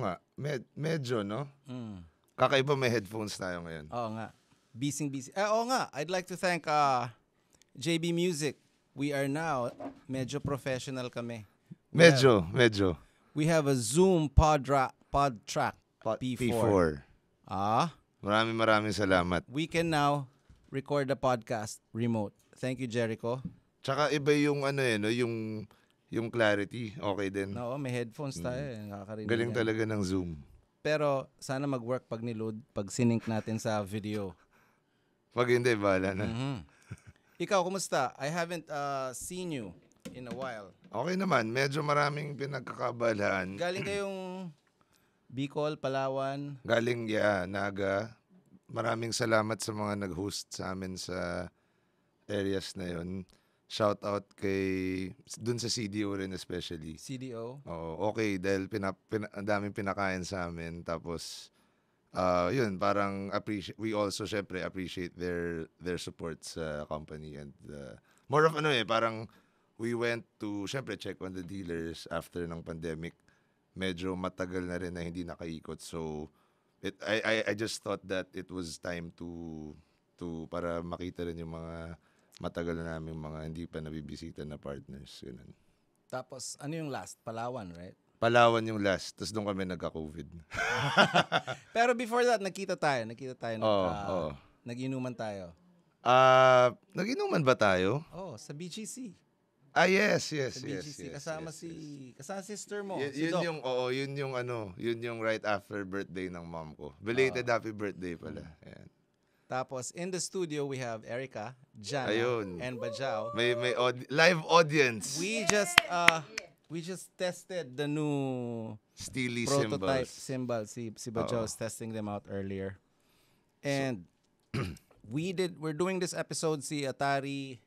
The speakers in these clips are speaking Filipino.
nga. Medyo, no? Mm. Kakaiba may headphones tayo ngayon. Oo nga. Busy. Oo nga. I'd like to thank JB Music. We are now, medyo professional kami. Medyo. We have a Zoom Podtrack P4. Maraming salamat. We can now record the podcast remote. Thank you, Jericho. Tsaka iba yung no, yung clarity. Okay din. No, may headphones tayo. Nakakarinig Galing yan. talaga ng Zoom. Pero sana mag-work pag niload, pag sync natin sa video. Pag hindi, bahala na. Mm-hmm. Ikaw, kumusta? I haven't seen you in a while. Okay naman. Medyo maraming pinagkakabalaan. Galing kayong Bicol, Palawan. Galing, Naga. Maraming salamat sa mga nag-host sa amin sa areas na yon. Shout out dun sa CDO rin especially. CDO? Oo, okay. Dahil ang daming pinakain sa amin. Tapos, yun, parang we also syempre appreciate their support sa company. And more of parang we went to, syempre, check on the dealers after ng pandemic. Medyo matagal na rin na hindi nakaikot. So, I just thought that it was time to para makita rin yung mga matagal na namin mga hindi pa nabibisita na partners. Ganun. Tapos, ano yung last? Palawan, right? Palawan yung last. Tapos doon kami nagka-COVID. Pero before that, nagkita tayo. Oo. Nag-inuman tayo. Nag-inuman ba tayo? Oh, sa BGC. Yes. Sa BGC. Kasama sister mo. Yun yung right after birthday ng mom ko. Belated happy birthday pala. Ayan. Tapos, in the studio, we have Erica, Jana, and Bajao. May live audience. We just tested the new Steely prototype cymbals. Si Bajao was testing them out earlier. And we're doing this episode, si Atari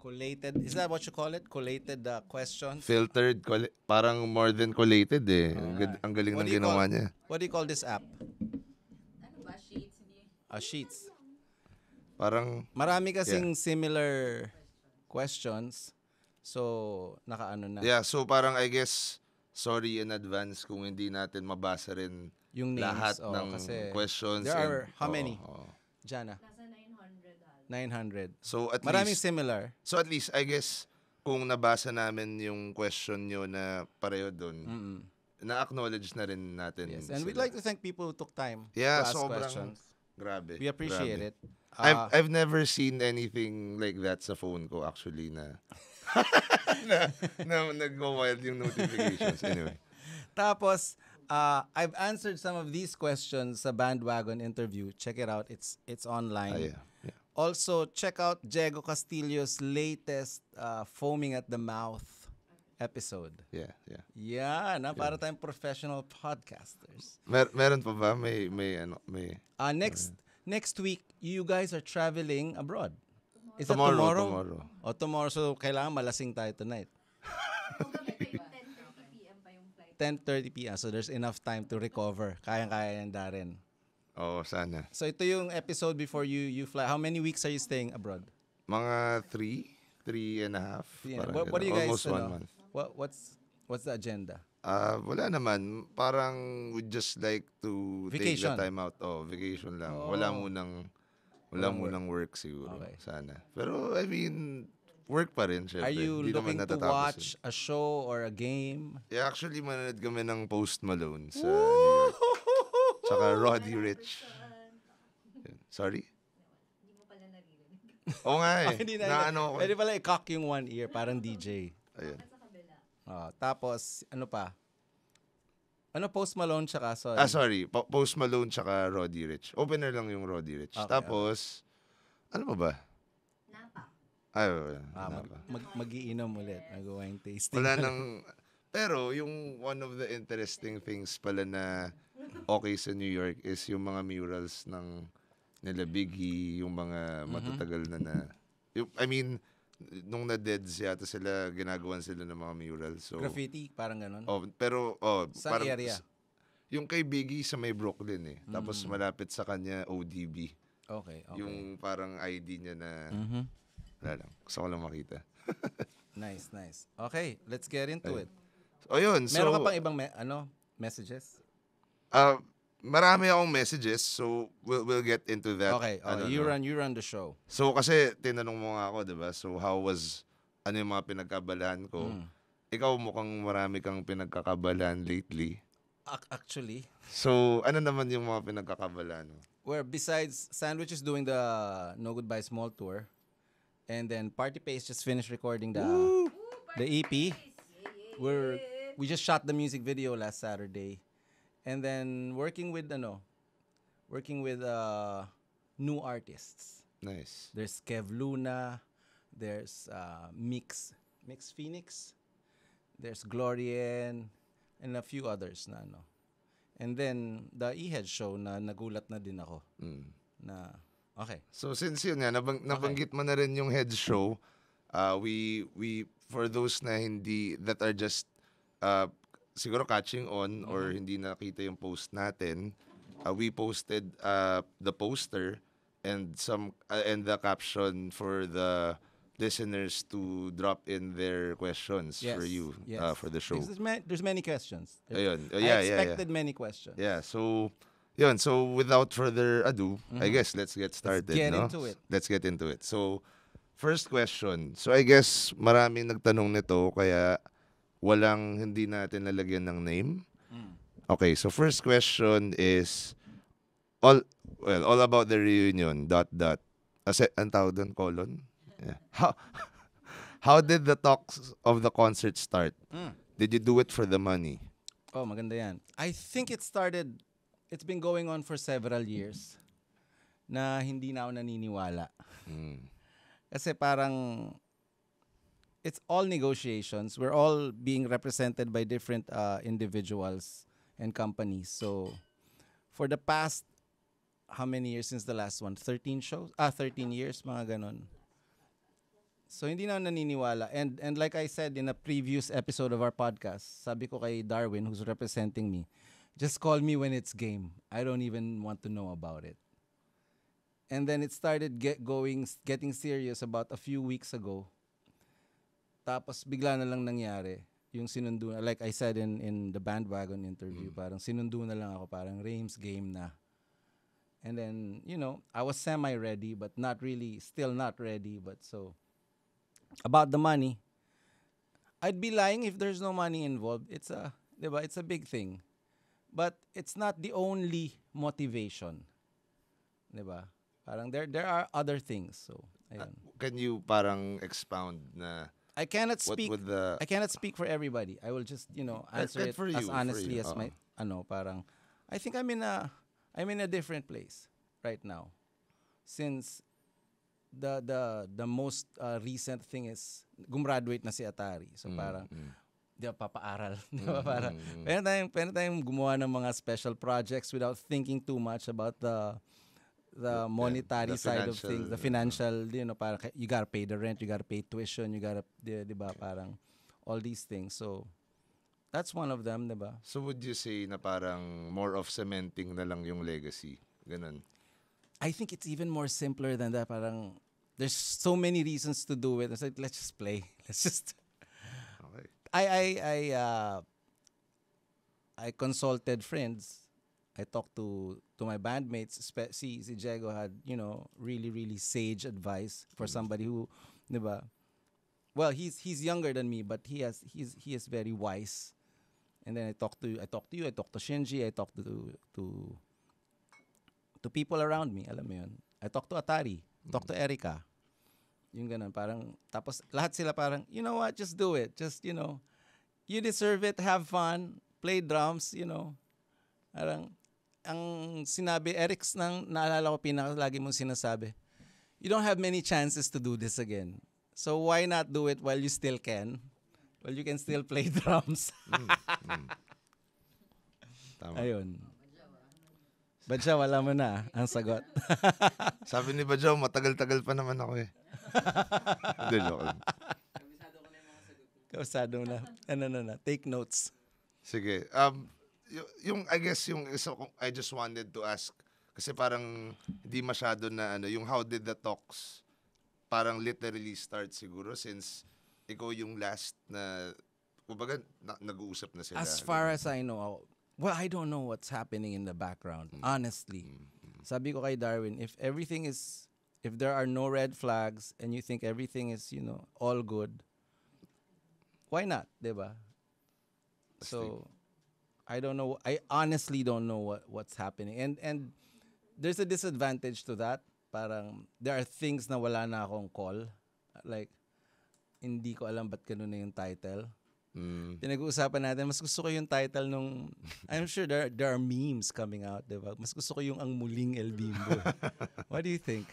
collated. Is that what you call it? Collated questions? Filtered, parang more than collated eh. Ang galing ng ginawa niya. What do you call this app? Sheets. Parang marami kasing similar questions. So, nakaano na. Yeah, so parang I guess sorry in advance kung hindi natin mabasa rin yung names, lahat ng questions. There are how many? Jana? Nasa 900. So at maraming least similar. So at least I guess kung nabasa namin yung question nyo na pareho doon. Na-acknowledge na rin natin. Yes, and we'd like to thank people who took time to ask questions. Grabe. We appreciate it. I've never seen anything like that sa phone ko actually na nag-wild yung notifications. Anyway. Tapos, I've answered some of these questions sa Bandwagon interview. Check it out. It's online. Yeah. Also, check out Diego Castillo's latest Foaming at the Mouth episode. Yeah. Para tayong professional podcasters. Meron pa ba? May Next week, you guys are traveling abroad. Is tomorrow, that tomorrow? Tomorrow. Tomorrow. So, kailangan malasing tayo tonight. 10:30 p.m. pa yung flight. 10:30 p.m. So, there's enough time to recover. Kayang-kaya yan, Daren. Oo, sana. So, ito yung episode before you fly. How many weeks are you staying abroad? Mga 3 and a half. What do you guys, almost 1 month. What's the agenda? Wala naman. Parang we just like to vacation. Take the time out. Vacation lang. Wala munang work siguro. Okay. Sana. Pero, I mean, work pa rin, syempre. Are you Di looking naman to natatapos watch a show or a game? Yeah, actually, manonood kami ng Post Malone sa New York. Tsaka Roddy Ricch. Sorry? Hindi mo pala naririnig. Oo nga eh. Hindi na. Pwede pala i-cock yung one ear, parang DJ. Ayun. Sa kabila. Tapos, ano pa? Ano, Post Malone tsaka, sorry. Sorry. Post Malone tsaka Roddy Ricch. Opener lang yung Roddy Ricch. Okay, Tapos, ano pa ba? Napa. Ay, wala. Napa. Mag-iinom ulit. Mag-wine tasting. Wala nang... Pero, yung one of the interesting things pala na okay sa New York is yung mga murals ng nila Biggie, yung mga matatagal na... I mean, nung na-deads yata sila, ginagawan sila ng mga murals. So, graffiti, parang ganun. Pero, sa parang, area? Yung kay Biggie sa may Brooklyn eh. Tapos malapit sa kanya, ODB. Okay. Yung parang ID niya na, wala lang. Gusto ko lang makita. Nice. Okay, let's get into it. Yun. Meron ka pang ibang messages? Marami akong messages, so we'll get into that. Okay, you run the show. So kasi tinanong mo nga ako, 'di ba? So ano yung mga pinagkabalahan ko? Ikaw mukhang marami kang pinagkakabalahan lately. Actually, So ano naman yung mga pinagkakabalahan mo? where besides Sandwich is doing the No Goodbye Small Tour, and then Party Pace just finished recording the EP. We just shot the music video last Saturday, and then working with new artists. Nice. There's Kev Luna, there's Mix Phoenix, there's Glorian, and a few others na ano. And then the E-Head show na nagulat na din ako. Na okay. So since yun nga nabanggit mo na rin yung head show, we for those na hindi that are just siguro catching on or hindi nakita yung post natin, we posted the poster and the caption for the listeners to drop in their questions for you for the show. There's many questions. Ayun. I expected many questions. Yeah, so yun, so without further ado, I guess let's get started. Let's get into it. So first question. So I guess maraming nagtanong nito kaya hindi natin lalagyan ng name. Okay, so first question is all about the reunion. ... Ang tawag doon, colon. Yeah. How did the talks of the concert start? Did you do it for the money? Oh, maganda yan. I think it's been going on for several years na hindi na ako naniniwala. Kasi parang it's all negotiations. We're all being represented by different individuals and companies. So for the past, how many years since the last one? 13 shows? 13 years, mga ganon. So hindi na ako naniniwala. And like I said in a previous episode of our podcast, sabi ko kay Darwin, who's representing me, just call me when it's game. I don't even want to know about it. And then it started getting serious about a few weeks ago. Tapos bigla na lang nangyari. Yung sinundo, like I said in the bandwagon interview, parang sinundo na lang ako, parang Rayms game na. And then, I was semi-ready, but still not ready. But so, about the money, I'd be lying if there's no money involved. It's a big thing. But it's not the only motivation. Diba? Parang there are other things. So, ayun. Can you parang expound na I cannot speak the... I cannot speak for everybody. I will just, answer it for you, as honestly for you. as parang I think I'm in a different place right now. Since the most recent thing is gumraduate na si Atari. So parang di ba papaaral, di ba parang pwede tayong gumawa ng mga special projects without thinking too much about the monetary side of things, the financial, parang you gotta pay the rent, you gotta pay tuition, you gotta, di ba, parang all these things. So that's one of them, di ba? So would you say na parang more of cementing na lang yung legacy? Ganun. I think it's even more simpler than that. Parang there's so many reasons to do it. It's like, let's just play. Let's just... Okay. I consulted friends. I talked to my bandmates. Si Diego had, really, really sage advice for somebody who, diba? Well, he's younger than me, but he is very wise. And then I talked to you, I talked to Shinji, I talked to people around me, alam mo yun. I talked to Atari, talked to Erica. Yung ganun, parang, tapos lahat sila parang, you know what, just do it. Just, you deserve it, have fun, play drums, Parang, ang sinabi, Eric's naalala ko lagi mong sinasabi, you don't have many chances to do this again. So why not do it while you still can? While you can still play drums. Tama. Ayun. Badja, wala mo na ang sagot. Sabi ni Badjaw, matagal-tagal pa naman ako eh. Hindi, joke. Kausado mo na. Na. Take notes. Sige. I guess yung isa I just wanted to ask kasi parang hindi masyado na yung how did the talks parang literally start siguro since ikaw yung last na kumbaga nag-uusap na sila. As far as I know, Well, I don't know what's happening in the background, honestly. Sabi ko kay Darwin, if there are no red flags and you think everything is, all good, why not, 'di ba? So, I don't know. I honestly don't know what's happening. And there's a disadvantage to that. Parang there are things na wala na akong call. Like, hindi ko alam ba't ganun na yung title. Pinag-uusapan natin, mas gusto ko yung title nung, I'm sure there are memes coming out, diba? Mas gusto ko yung Ang Muling El Bimbo. What do you think?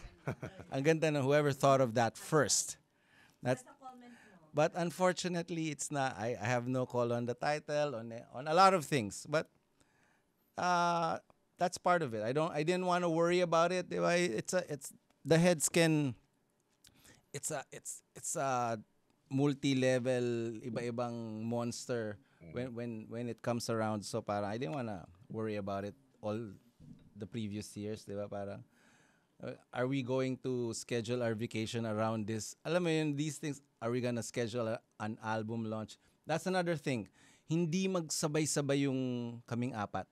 Ang ganda na whoever thought of that first. But unfortunately, it's not. I have no call on the title, on a lot of things. But that's part of it. I didn't want to worry about it. Diba? It's the heads can. It's a multi-level, iba-ibang monster when it comes around. So parang I didn't wanna worry about it all the previous years, di ba? Parang, are we going to schedule our vacation around this? Alam mo yun, these things, are we gonna schedule an album launch? That's another thing. Hindi magsabay-sabay yung kaming apat.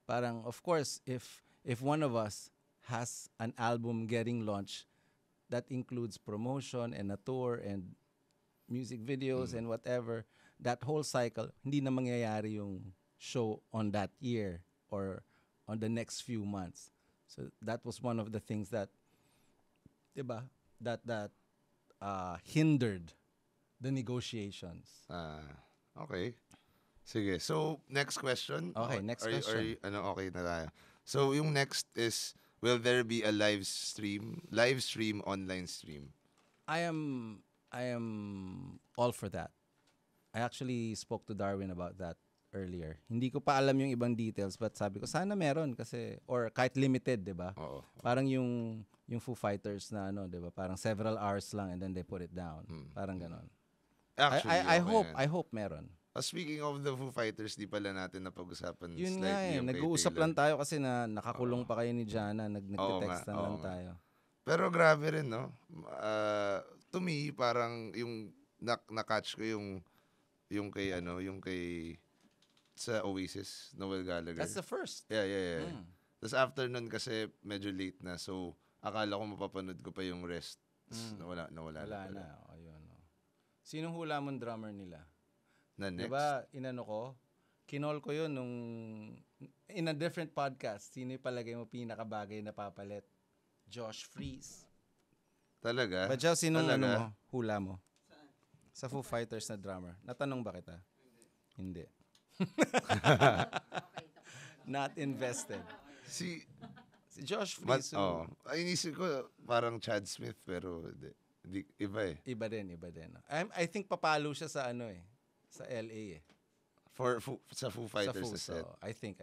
Parang, of course, if one of us has an album getting launched, that includes promotion and a tour and music videos and whatever, that whole cycle, hindi na mangyayari yung show on that year or on the next few months. So that was one of the things that, diba, that hindered the negotiations. Okay. Sige. So, next question. Okay, next question. Okay na tayo. So, yung next is, will there be a live stream, online stream? I am all for that. I actually spoke to Darwin about that earlier. Hindi ko pa alam yung ibang details, but sabi ko sana meron kasi, or kahit limited, 'di ba? Oo. Parang yung Foo Fighters na 'di ba? Parang several hours lang and then they put it down. Parang ganon. Actually, I hope meron. Speaking of the Foo Fighters, di pala natin napag-usapan Yun slightly nga yung kay nag-uusap Taylor. lang tayo kasi na nakakulong pa kayo ni Jana, nagte-textan lang nga. tayo. Pero grabe rin, no? To me, parang yung na-catch ko yung kay sa Oasis, Noel Gallagher. That's the first. Yeah. Tapos after nun kasi medyo late na. So, akala ko mapapanood ko pa yung rest. Nawala na. Ayun. Sinong hula mong drummer nila? Na next? Diba, kinol ko yun nung, in a different podcast, sino yung palagay mo pinakabagay na papalit? Josh Freese. Talaga? But Josh, sinong hula mo? Sa Foo Fighters na drummer. Natanong ba kita? Hindi. Not invested. Si Josh Freese. Inisip ko parang Chad Smith pero iba eh. Iba din. I think papalo siya sa sa LA eh. Sa Foo Fighters sa set. I think.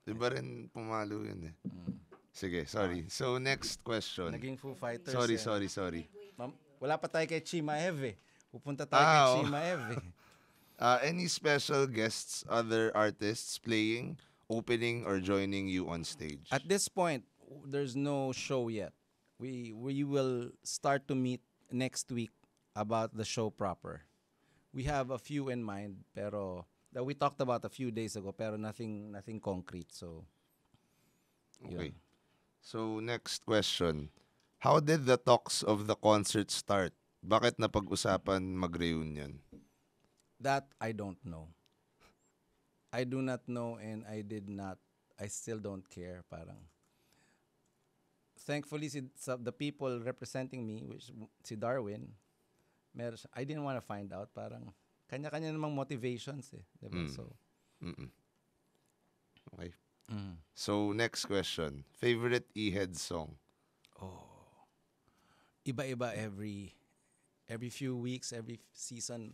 Iba rin pumalo yun eh. Sige, sorry. So next question. Naging Foo Fighters. Sorry. Wala pa tayo kay Chimaev eh. Pupunta tayo kay Chimaev eh. Any special guests, other artists playing, opening, or joining you on stage? At this point, there's no show yet. We will start to meet next week about the show proper. We have a few in mind, pero that we talked about a few days ago, pero nothing concrete. So, okay. So next question: how did the talks of the concert start? Bakit napag-usapan mag-reunion? That I don't know. I do not know, and I still don't care. Parang, thankfully, the people representing me, which si Darwin, I didn't want to find out. Parang, kanya-kanya namang motivations eh. Diba? So, okay. So, next question. Favorite E-Head song? Iba-iba every few weeks, every season.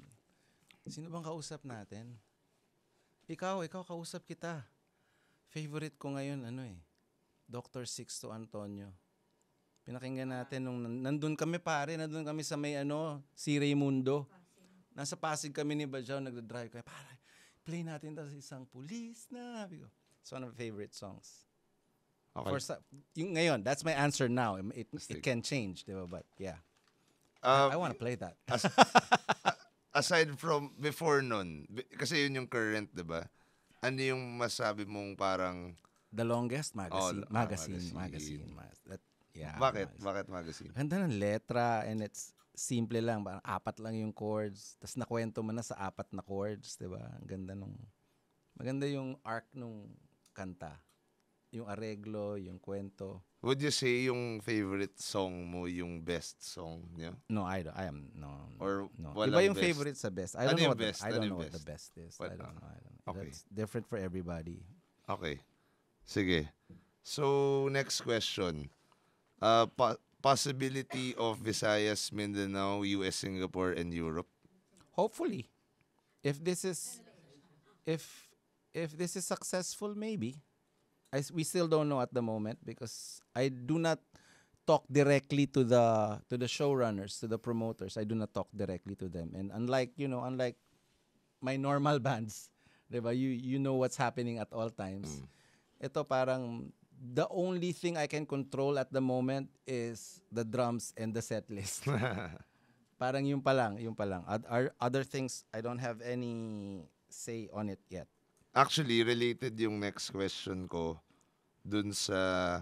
Sino bang kausap natin? Ikaw kausap kita. Favorite ko ngayon, Dr. Sixto Antonio. Pinakinggan natin nung nandun kami sa may si Raymundo. Nasa Pasig kami ni Bajao, nagdadrive kami. Pare, play natin sa isang pulis na. It's one of my favorite songs. Okay. Yung ngayon, that's my answer now. It can change, diba? But yeah. I want to play that. Aside from before nun, kasi yun yung current, diba? ano yung masabi mong parang, The longest magazine. magazine. Yeah. Bakit magazine? Ganda ng letra and it's simple lang. Parang 4 lang yung chords. Tapos nakwento mo na sa 4 na chords. Diba? Ang ganda maganda yung arc nung kanta. Yung areglo, yung kwento. Would you say yung favorite song mo yung best song niya? No, I am no. Or no. walang Iba yung best? favorite sa best. I don't Ano know yung what best? I Ano don't yung know what the best? best is. What- I don't know. Okay. That's different for everybody. Okay. Sige. So, next question. Possibility of Visayas, Mindanao, US, Singapore, and Europe? Hopefully, if this is successful, maybe. We still don't know at the moment because I do not talk directly to the showrunners, to the promoters. I do not talk directly to them. And unlike my normal bands, diba? You know what's happening at all times. Ito parang the only thing I can control at the moment is the drums and the set list. Parang yung pa lang. Other things, I don't have any say on it yet. Actually, related yung next question ko dun sa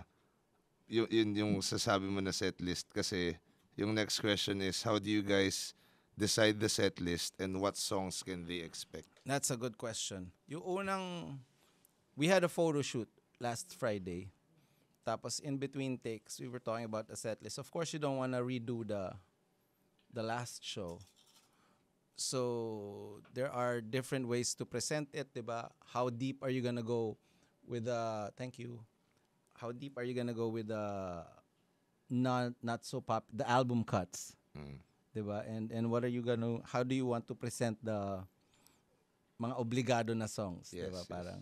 yung sasabi mo na set list kasi yung next question is how do you guys decide the set list and what songs can they expect? That's a good question. We had a photo shoot last Friday. Tapos in between takes, we were talking about a set list. Of course, you don't want to redo the last show. So there are different ways to present it, diba? How deep are you gonna go with thank you. How deep are you gonna go with the not so the album cuts? Diba? And how do you want to present the mga obligado na songs, Yes, diba? yes. Parang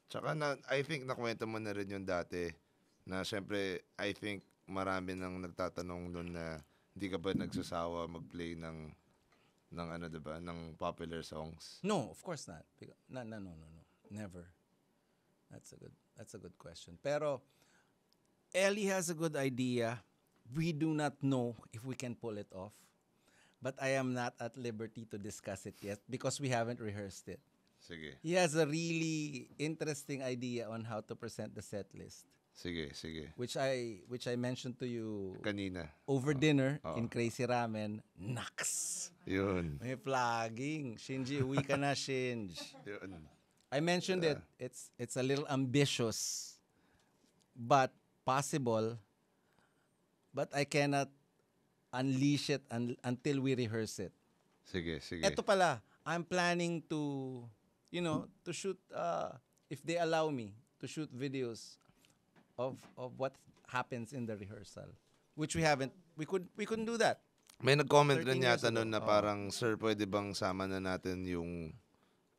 Tsaka I think nakwento mo na rin yung dati na syempre I think marami nang nagtatanong doon na hindi ka ba nagsasawa mag-play ng ano, diba? Ng popular songs. No, of course not. No. Never. That's a good question. Pero Ellie has a good idea. We do not know if we can pull it off. But I am not at liberty to discuss it yet because we haven't rehearsed it. Sige. He has a really interesting idea on how to present the set list. Sige. Which I mentioned to you Kanina. over dinner in Crazy Ramen. Naks. Yun. May flagging. Shinji, uwi ka na, Shinji. Yun. I mentioned it. It's a little ambitious, but possible. But I cannot unleash it until we rehearse it. Sige. Ito pala, I'm planning to shoot, if they allow me, to shoot videos of what happens in the rehearsal. Which we couldn't do that. May nag-comment 13 rin years yata ago. nun na parang, sir, pwede bang sama na natin yung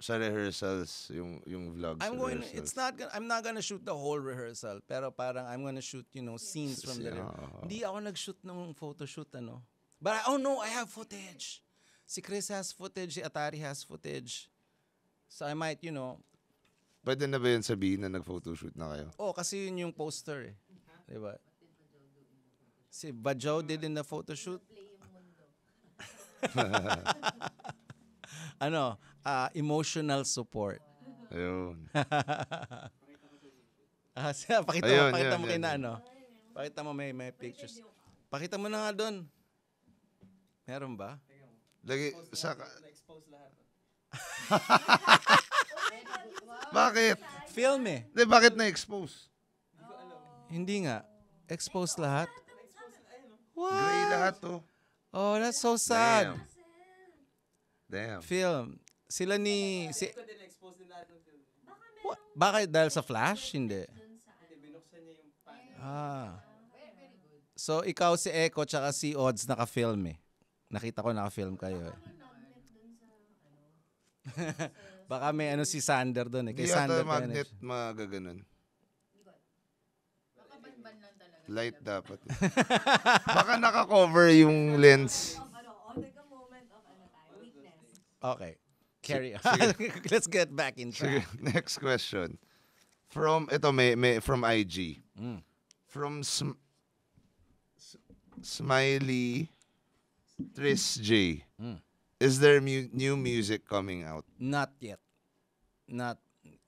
sa rehearsals, yung vlogs sa rehearsals? I'm not gonna shoot the whole rehearsal, pero parang I'm gonna shoot, scenes from the Hindi ako nag-shoot ng photo shoot, But I have footage. Si Chris has footage, si Atari has footage. So I might, Pwede na ba yun sabihin na nag-photoshoot na kayo? kasi yun yung poster eh. Diba? Si Bajaw did in the photo shoot. Emotional support. Ayun. Pakita mo Ayun. kay na Pakita mo may pictures. Pakita mo na nga doon. Meron ba? Lagi, na-expose lahat. Bakit? Film eh. Bakit na-expose? Hindi nga. Expose lahat. Gray lahat to. Oh, that's so sad. Damn. Film. Sila Bakit? Dahil sa flash? Hindi. So, ikaw si Echo tsaka si Odds naka-film eh. Nakita ko naka-film kayo eh. Baka may si Sander doon eh. Hindi yata magnet magaganon. Light dapat. Baka naka-cover yung lens. Okay. Carry on. Let's get back in track. Next question. From from IG. From Smiley Tris J. Is there new music coming out? Not yet. not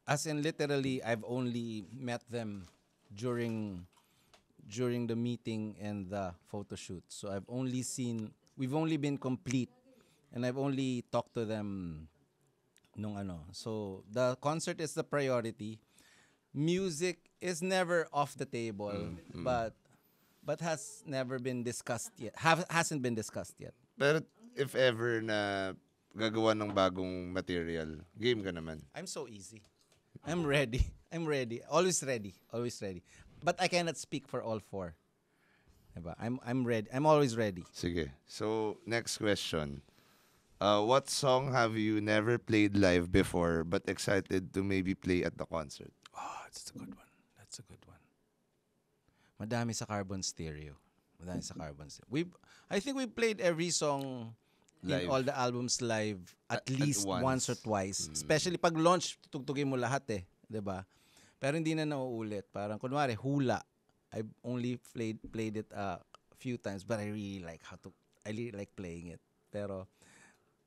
as in literally I've only met them during the meeting and the photo shoot. So we've only been complete and I've only talked to them nung ano. So the concert is the priority. Music is never off the table, but has never been discussed yet. Hasn't been discussed yet. Pero if ever na gagawa ng bagong material, game ka naman. I'm so easy. I'm ready. I'm ready. Always ready. Always ready. But I cannot speak for all four. Diba? I'm ready. I'm always ready. Sige. So, next question. What song have you never played live before but excited to maybe play at the concert? Oh, that's a good one. That's a good one. Madami sa Carbon Stereo. Madami sa Carbon Stereo. I think we played every song Live. in all the albums live at least once. once or twice. Especially pag launch, tutugtugin mo lahat eh. 'Di ba? Pero hindi na nauulit. Parang kunwari, Hula. I only played it a few times but I really like playing it. Pero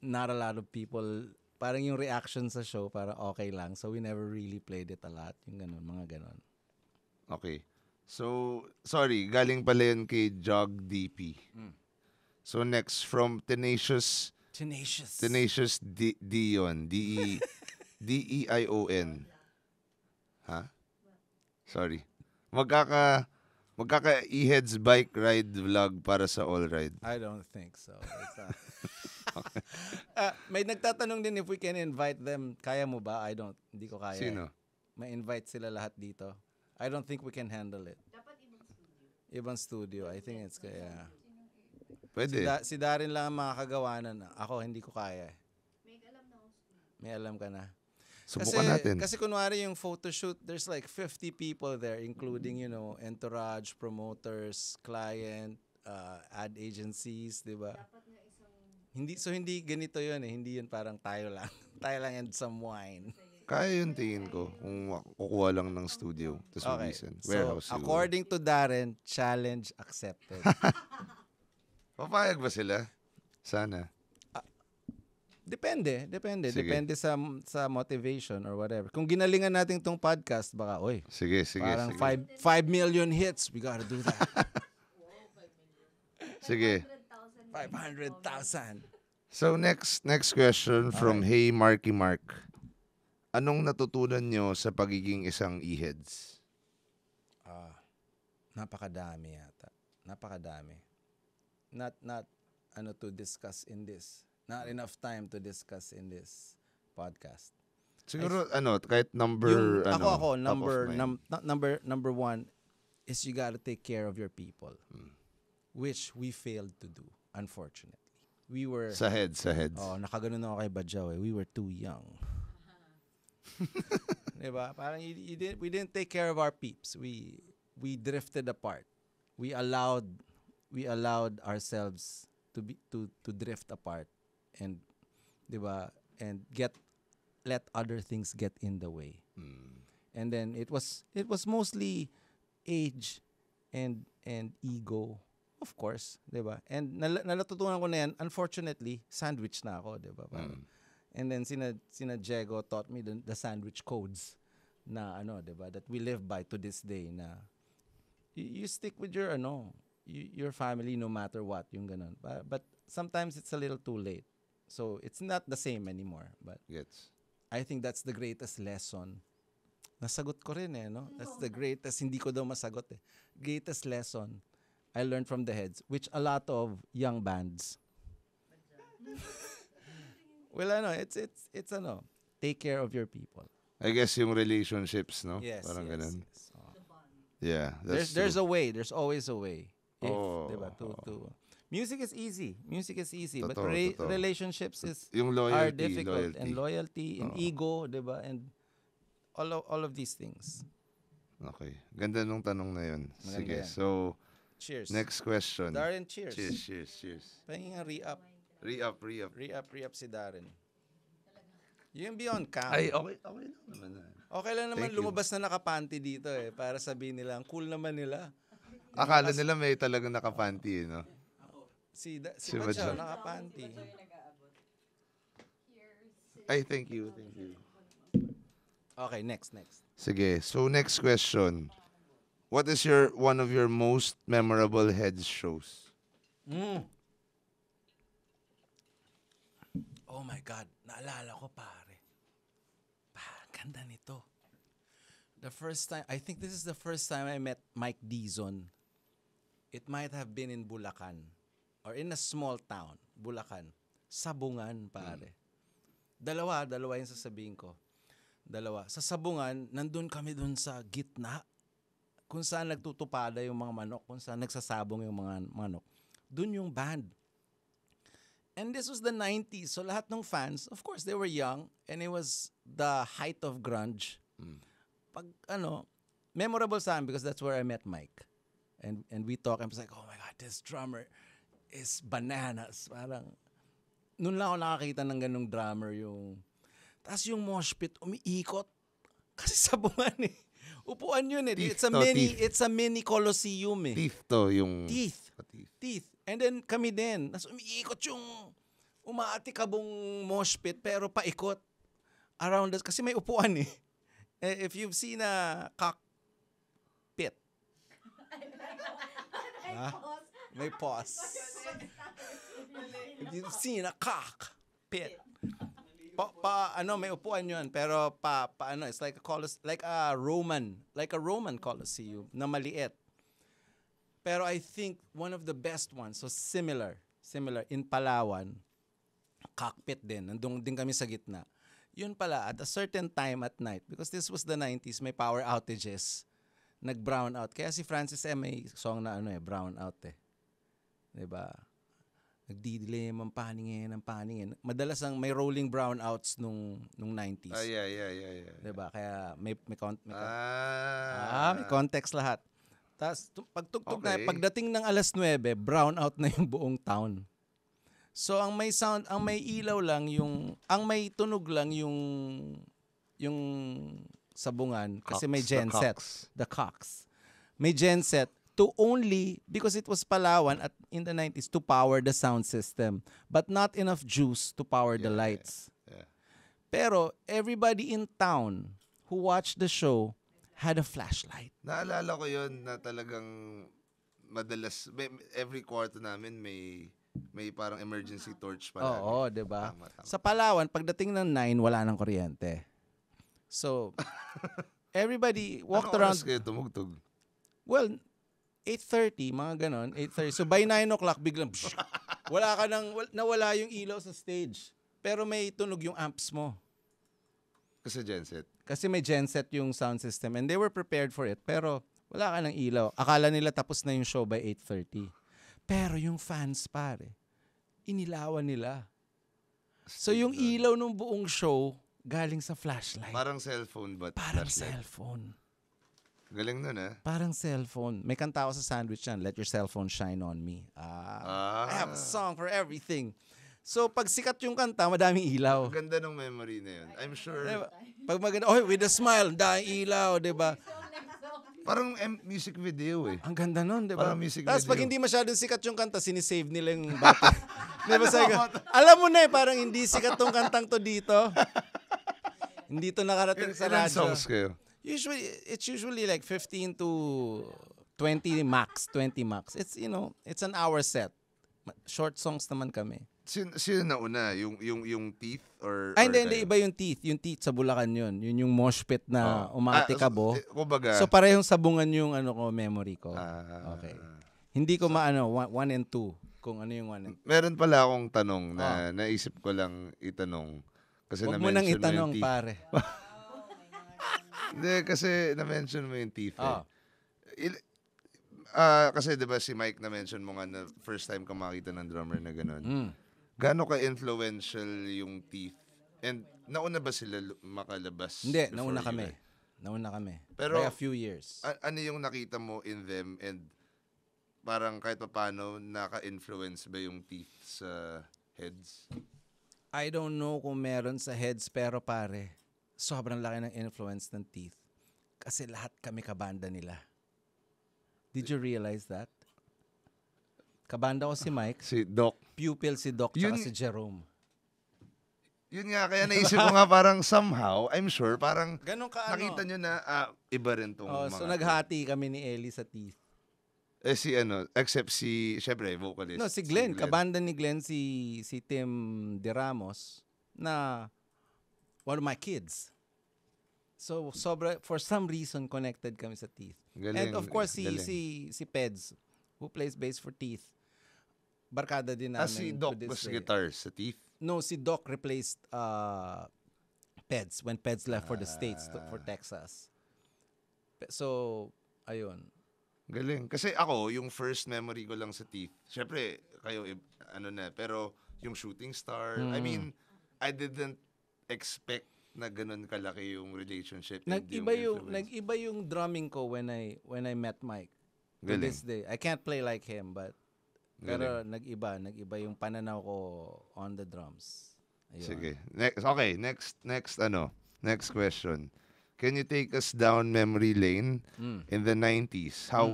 not a lot of people, parang yung reaction sa show, parang okay lang. So we never really played it a lot. Yung ganun, mga ganun. Okay. So, sorry, galing pala yun kay Jog DP. So next, from Tenacious Dion. Deion. Ha? Sorry. Magkaka-e-heads bike ride vlog para sa all ride. I don't think so. It's may nagtatanong din if we can invite them. Kaya mo ba? Hindi ko kaya. Sino? May invite sila lahat dito. I don't think we can handle it. Dapat ibang studio. Ibang studio. I think it's kaya. Pwede. Si Daren lang ang makakagawa na. Ako, hindi ko kaya. May alam na ako studio. May alam ka na. Subukan natin. Kasi kunwari yung photo shoot, there's like 50 people there, including, entourage, promoters, client, ad agencies, di ba? Dapat nga isang Hindi ganito yun eh. Hindi yun parang tayo lang. Tayo lang and some wine. Kaya yung tingin ko kung kukuha lang ng studio. Tapos Okay. mag-listen. So, Warehouse siguro. according to Daren, challenge accepted. Papayag ba sila? Sana. Depende. Sige. Depende sa motivation or whatever. Kung ginalingan natin tong podcast, baka, Sige. parang sige. 5 million hits. We gotta do that. Sige. 500,000. So next question from Hey Marky Mark. Anong natutunan nyo sa pagiging isang e-heads? Napakadami yata. Napakadami. Not to discuss in this. Not enough time to discuss in this podcast. Siguro kahit number Ako top of mind. number one is you gotta take care of your people. Which we failed to do, unfortunately. We were Sa heads. nakaganon ako kay Badjaw eh. We were too young. Diba? Parang we didn't take care of our peeps. We drifted apart. We allowed ourselves to drift apart and diba, and let other things get in the way. And then it was mostly age and ego, of course, diba? And natutunan ko na yan, unfortunately, sandwich na ako, diba? And then sina Diego taught me the sandwich codes na diba, that we live by to this day na you stick with your family no matter what, yung ganun. But sometimes it's a little too late. So it's not the same anymore. But Gets. I think that's the greatest lesson. Nasagot ko rin eh, no? That's the greatest, hindi ko daw masagot eh. Greatest lesson I learned from the heads, which a lot of young bands. Well, it's take care of your people. I guess yung relationships, no? Yes, Parang yes, ganun. yes. Oh. Yeah, that's There's true. a way. There's always a way. If, Oh, diba, to music is easy. But Totoo. relationships Yung are loyalty, difficult. And loyalty and Oo. ego, diba? And all of these things. Okay. Ganda nung tanong na yun. Maganda Sige. yan. So, Cheers. next question. Darren, cheers. Cheers. Pahingin nga re-up. Re-up. Si Darren. Yung beyond cam. Ay, okay lang naman. Okay lang naman Thank you. lumabas na nakapanty dito eh. Para sabihin nila, ang cool naman nila. Akala nila may talagang nakapanty, no? Si Si Badjaw, Badjaw. nakapanty. Ay, thank you. Okay, next. Sige. So, next question. What is one of your most memorable heads shows? Oh my God, naalala ko pare. Ganda nito. The first time, I think this is the first time I met Mike Dizon. It might have been in Bulacan or in a small town, Bulacan. Sabungan, pare. Dalawa yung sasabihin ko. Dalawa. Sa Sabungan, nandun kami dun sa gitna kung saan nagtutupada yung mga manok, kung saan nagsasabong yung mga manok. Dun yung band. And this was the 90s. So lahat ng fans, of course, they were young and it was the height of grunge. Pag memorable sa akin because that's where I met Mike. And we talk and I was like, oh my God, this drummer is bananas. Parang, noon lang ako nakakita ng ganung drummer yung, tas yung mosh pit, umiikot. Kasi Sabungan eh. Upuan yun eh. Teeth It's a mini coliseum eh. Teeth to yung... Teeth. And then kami din. Nas umiikot yung umaatikabong mosh pit pero paikot around us. Kasi may upuan eh. If you've seen a cockpit. May pause. If you've seen a cockpit. May upuan yun. Pero it's like a Roman Colosseum na maliit. Pero I think one of the best ones, so similar in Palawan, cockpit din. Nandun din kami sa gitna. Yun pala, at a certain time at night, because this was the 90s, may power outages. Nag-brown out. Kaya si Francis may song na brown out eh. Diba? Nagdidilim ang paningin. Madalas ang may rolling brownouts nung 90s. Yeah. Diba? Kaya may context lahat. Tapos pagtugtog na, pagdating ng 9:00, brown out na yung buong town. So ang may ilaw lang ang may tunog lang yung Sabungan kasi may genset, the Cox. May genset because it was Palawan in the 90s to power the sound system, but not enough juice to power the lights. Yeah. Pero everybody in town who watched the show had a flashlight. Naalala ko yun na talagang madalas, every quarter namin may parang emergency torch palagi. Oo, diba? Tama. Sa Palawan, pagdating ng 9, wala nang kuryente. So, everybody walked around. Anong oras kayo tumugtog? Well, 8:30, mga ganon. 8:30. So, by 9 o'clock, biglang, nawala yung ilaw sa stage. Pero may tunog yung amps mo. Kasi may genset yung sound system and they were prepared for it. Pero wala ka ng ilaw. Akala nila tapos na yung show by 8:30. Pero yung fans pare, inilawan nila. So yung ilaw ng buong show galing sa flashlight. Parang cellphone but Parang flashlight. cellphone. Galing nun Parang cellphone. May kanta ako sa sandwich yan. Let your cell phone shine on me. I have a song for everything. So, pag sikat yung kanta, madaming ilaw. Ang ganda ng memory na yun. I'm sure. Diba? Pag maganda, with a smile, daming ilaw, diba? Parang music video eh. Ang ganda nun, diba? Parang music Tapos video. pag hindi masyadong sikat yung kanta, sinisave nila yung bata. Diba alam mo na parang hindi sikat tong kantang to dito. Hindi to nakarating sa Ilan radyo. songs kayo? It's usually like 15 to 20 max. It's, it's an hour set. Short songs naman kami. Sino na una? Yung Teeth? Hindi. Iba yung Teeth. Yung Teeth sa Bulacan yun. Yun yung mosh pit na umatikabo. So parehong Sabungan yung memory ko. Okay. Hindi ko 1 and 2. Kung ano yung 1 and 2. Meron pala akong tanong na naisip ko lang itanong. Kasi huwag mo nang itanong, pare. Hindi, kasi na-mention mo yung Teeth. Kasi diba si Mike na-mention mo nga na first time ka makita ng drummer na gano'n. Gaano ka-influential yung Teeth? And nauna ba sila makalabas? Hindi, nauna kami. Pero, by a few years. Ano yung nakita mo in them and parang kahit pa paano naka-influence ba yung Teeth sa Heads? I don't know kung meron sa Heads pero pare, sobrang laki ng influence ng Teeth. Kasi lahat kami kabanda nila. Did you realize that? Kabanda ko si Mike. Si Doc. Pupil si Doc tsaka si Jerome. Yun nga, kaya naisip ko nga parang somehow, I'm sure, parang Ganon ka nakita nyo na iba rin tong mga so to. naghati kami ni Ellie sa teeth. Si except si, syempre, vocalist. No, si Glenn, kabanda ni Glenn si Tim De Ramos na one of my kids. So for some reason connected kami sa teeth. Galing, And of course galing. si Peds who plays bass for Teeth. Barkada din namin. Si Doc was guitar sa Teeth. No, si Doc replaced Peds when Peds left for the States for Texas. So ayun. Galing. Kasi ako, yung first memory ko lang sa Teeth, syempre, kayo, pero yung Shooting Star, I mean, I didn't expect na ganun kalaki yung relationship. Nag-iba yung drumming ko when I met Mike. To this day. I can't play like him, but pero nag-iba yung pananaw ko on the drums. Ayun. Sige. Next question. Can you take us down memory lane in the 90s? How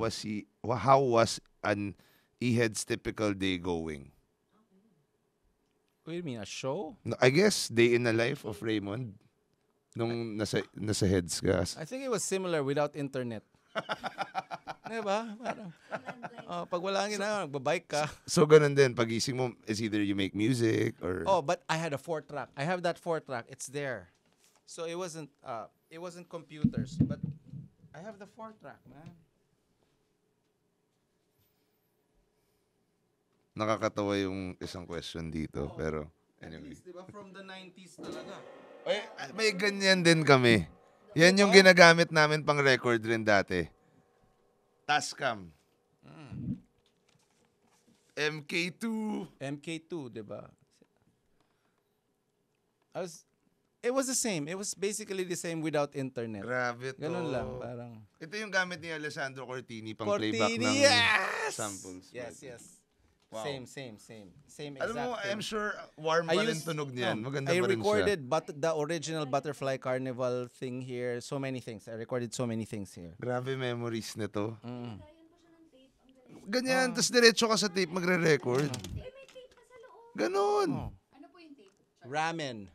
was an E-Head's typical day going? What do you mean, a show? No, I guess day in the life of Raymund nung nasa Heads ka. I think it was similar without internet. Diba? Parang, pag wala ang ginagawa, nagbabike ka. So ganun din, pagising mo, is either you make music or... Oh, but I had a 4-track. I have that 4-track. It's there. So it wasn't computers, but I have the 4-track, man. Nakakatawa yung isang question dito, pero anyway. At least, diba, from the 90s talaga. May ganyan din kami. Yan yung ginagamit namin pang record rin dati. Tascam. MK2. MK2, diba? It was the same. It was basically the same without internet. Grabe to. Ganun lang, parang... Ito yung gamit ni Alessandro Cortini pang Cortini, playback ng yes! samples. Yes. Wow. Same exact Alam mo, thing. I'm sure warm pa rin tunog niyan. Maganda I pa rin siya. recorded the original Butterfly Carnival thing here. So many things. I recorded so many things here. Grabe memories nito. Kaya mo siya ng tape. Ang galing. Ganyan, tapos diretso ka sa tape magre-record. May tape pa sa loob. Ganon. Ano po yung tape? Ramen.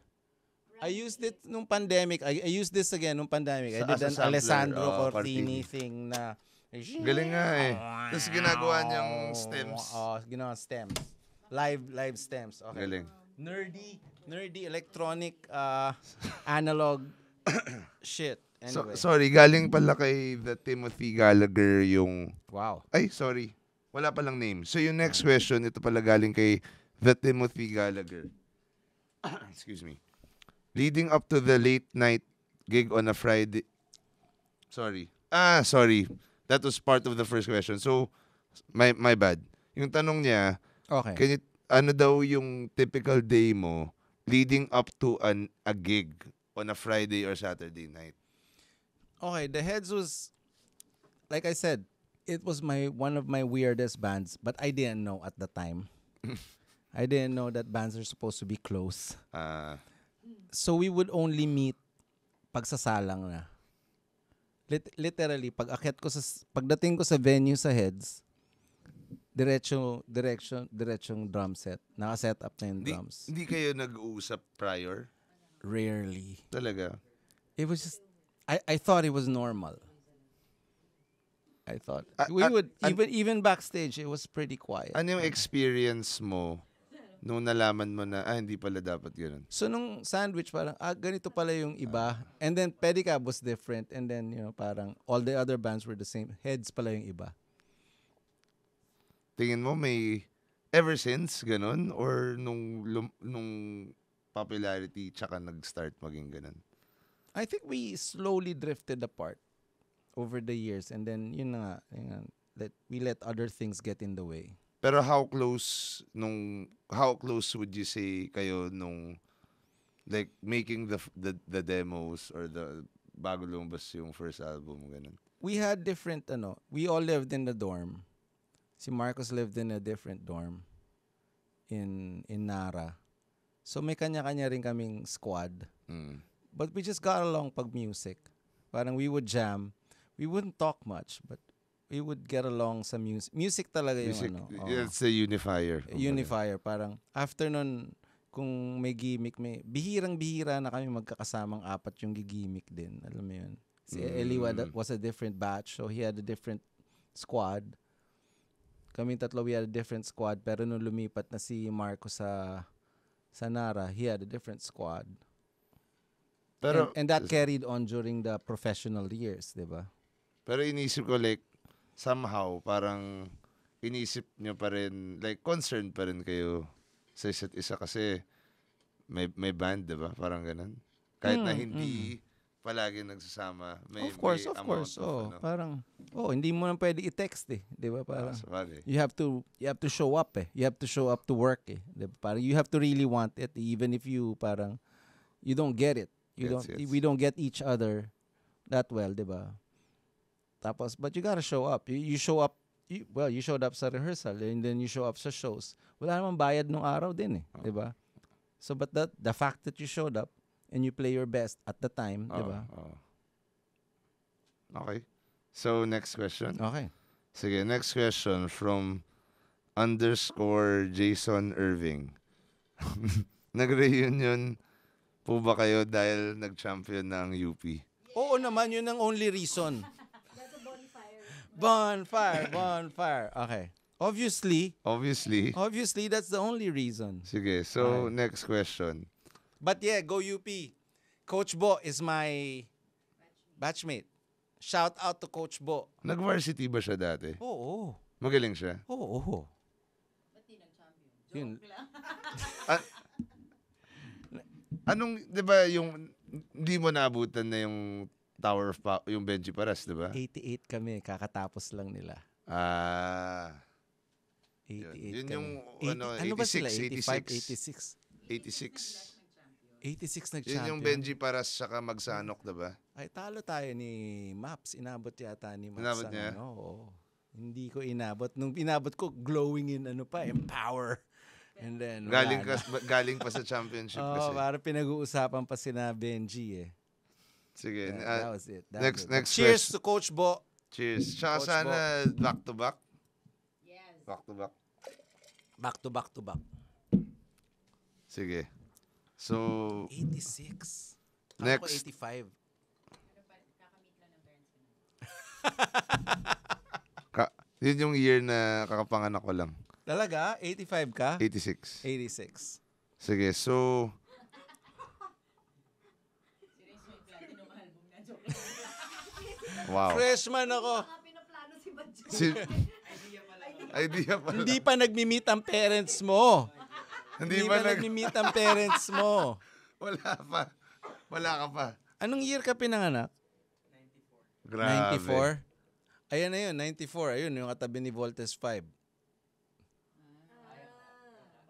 I used it nung pandemic. I used this again nung pandemic. I As did a an sampler, Alessandro Cortini. Cortini thing na... Galing nga eh. Tapos ginagawa niyang stems. Ginawa stems. Live stems. Okay. Galing. Nerdy electronic analog shit. Anyway. Sorry, galing pala kay the Timothy Gallagher yung... Wow. Ay, sorry. Wala palang name. So yung next question, ito pala galing kay the Timothy Gallagher. Excuse me. Leading up to the late night gig on a Friday... Sorry. That was part of the first question. So, my bad. Yung tanong niya, Okay. ano daw yung typical day mo leading up to a gig on a Friday or Saturday night? Okay, the Heads was, like I said, it was one of my weirdest bands, but I didn't know at the time. I didn't know that bands are supposed to be close. So we would only meet pagsasalang na. Literally, pagdating ko sa venue sa Heads, diretsong drum set. Naka-set up na yung drums. Hindi kayo nag-uusap prior? Rarely. Talaga? It was just, I thought it was normal. I thought. Even backstage, it was pretty quiet. Ano yung experience mo nung nalaman mo na, hindi pala dapat gano'n? So nung Sandwich, parang, ganito pala yung iba. And then Pedicab was different. And then, parang all the other bands were the same. Heads pala yung iba. Tingin mo may ever since gano'n? Or nung popularity tsaka nag-start maging gano'n? I think we slowly drifted apart over the years. And then, we let other things get in the way. Pero how close would you say kayo nung like making the demos or the bago lumabas yung first album ganun? We had different we all lived in the dorm. Si Marcos lived in a different dorm in Nara. So may kanya-kanya rin kaming squad. But we just got along pag music. Parang we would jam. We wouldn't talk much, but we would get along sa music. Music talaga yung It's a unifier. Unifier. Parang after nun, kung may gimmick, bihirang-bihira na kami magkakasamang apat yung gigimmick din. Alam mo yun? Si Eli was a different batch, so he had a different squad. Kami tatlo, we had a different squad, pero nung lumipat na si Marco sa Nara, he had a different squad. Pero, and that carried on during the professional years, di ba? Pero inisip ko like, somehow, parang inisip nyo pa rin, like, concerned pa rin kayo sa isa't isa kasi may band, di ba? Parang ganun. Kahit na hindi palagi nagsasama, may Of course. ano. Parang, hindi mo na pwede i-text eh. Di ba? Parang, Sabagay. you have to show up eh. You have to show up to work eh. Di ba? Parang, you have to really want it even if you parang, you don't get it. We don't get each other that well, di ba? Tapos, but you gotta show up. You show up, you showed up sa rehearsal and then you show up sa shows. Wala namang bayad nung araw din eh, di ba? So, but the fact that you showed up and you play your best at the time, di ba? Okay. So, next question. Okay. Sige, next question from _Jason Irving. Nag-reunion po ba kayo dahil nag-champion ng UP? Oo naman, yun ang only reason. That's a bonfire. Bonfire. Okay. Obviously, that's the only reason. Sige, so next question. But yeah, go UP. Coach Bo is my batchmate. Shout out to Coach Bo. Nag-varsity ba siya dati? Oo. Magaling siya? Oo. Ba't di nag-champion? Yun. Joke lang. Anong, di ba, yung, hindi mo naabutan na yung Tower of yung Benji Paras, di ba? 88 kami, kakatapos lang nila. 88 Yun kami. yung, ano, 86, ba sila? 86. 86 nag-champion. Yun yung Benji Paras saka Magsanok, di ba? Ay, talo tayo ni Maps. Inabot yata ni Maps. Inabot niya? Oo. Hindi ko inabot. Nung inabot ko, glowing in empower. And then, Galing pa sa championship kasi. Parang pinag-uusapan pa sina Benji eh. Sige. That was it. Next Cheers question. to Coach Bo. Cheers. Tsaka Coach sana back to back. Yes. Back to back. Back to back. Sige. So, 86. Next. Ako 85. Kakamit lang ng parents ko. yun yung year na kakapanganak ko lang. Talaga? 85 ka? 86. 86. Sige, so... Wow. Freshman ako. Mga pinaplano si Badjo. Idea pala. Hindi pa nagmi-meet ang parents mo. Hindi Hindi pa pa nagmi-meet ang parents mo. Wala pa. Wala ka pa. Anong year ka pinanganak? Grabe. 94? Ayan na yun, 94. Ayun, yung katabi ni Voltes 5.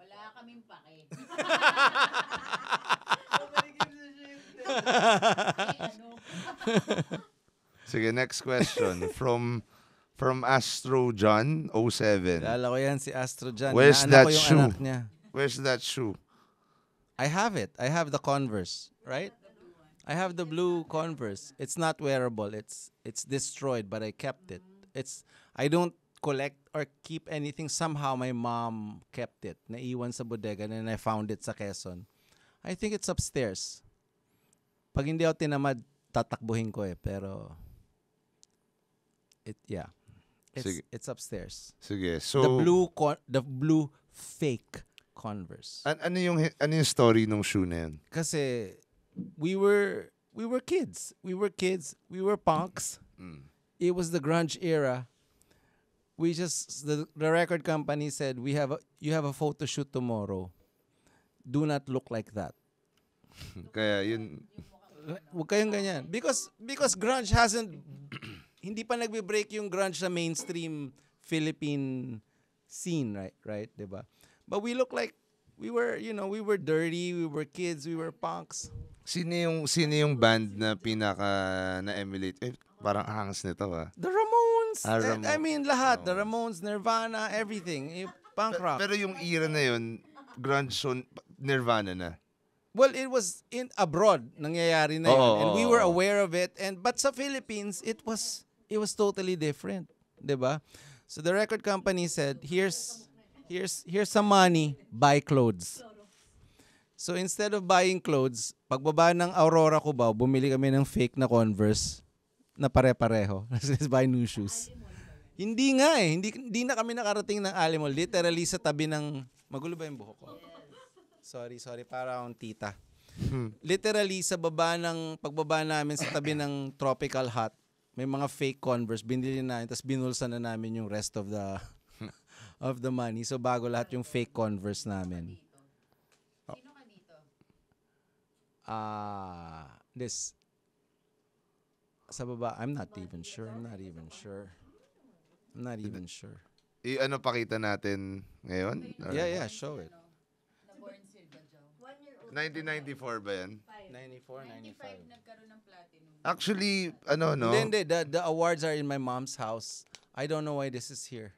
Wala kaming pake. Sige, next question. From Astro John 07. Lala ko yan si Astro Jan. Where's Inaanak that ko yung shoe? anak niya. Where's that shoe? I have it. I have the Converse, right? I have the blue Converse. It's not wearable. It's destroyed, but I kept it. I don't collect or keep anything. Somehow my mom kept it. Naiwan sa bodega and I found it sa Quezon. I think it's upstairs. Pag hindi ako tinamad, tatakbuhin ko eh. Pero Sige. It's upstairs. Sige, so... The blue fake Converse. Ano yung story nung shoe na yun? Kasi we were kids. We were punks. It was the grunge era. The record company said you have a photo shoot tomorrow. Do not look like that. Kaya yun... Huwag kayong ganyan. Because grunge hasn't hindi pa nagbe-break yung grunge sa mainstream Philippine scene, right? Diba? But we look like we were dirty, we were kids, we were punks. Sino yung band na pinaka na-emulate? Parang hangs nito The Ramones. Ramones. I mean, lahat. The Ramones, Nirvana, everything. Punk rock. Pero yung era na yun, grunge, so Nirvana na. Well, it was in abroad nangyayari na yun. And we were aware of it. But sa Philippines, it was totally different. Diba? So the record company said, here's some money, buy clothes. So instead of buying clothes, pagbaba ng Aurora Cubao, bumili kami ng fake na Converse na pare-pareho. Let's buy new shoes. Hindi nga eh. Hindi na kami nakarating ng Alimol. Literally sa tabi ng... Magulo ba yung buhok ko? Sorry. Para akong tita. Literally sa pagbaba namin sa tabi ng Tropical Hut, may mga fake Converse. Binili namin, tapos binulsa na namin yung rest of the of the money. So bago lahat yung fake Converse namin. Sino ka dito? This... Sa baba, I'm not even sure. Ano pakita natin ngayon? Or Yeah, show it. Naborn Silva Joe. 1994 ba yan? 94, 95 nagkaroon ng platinum. Actually, no? Hindi. The awards are in my mom's house. I don't know why this is here.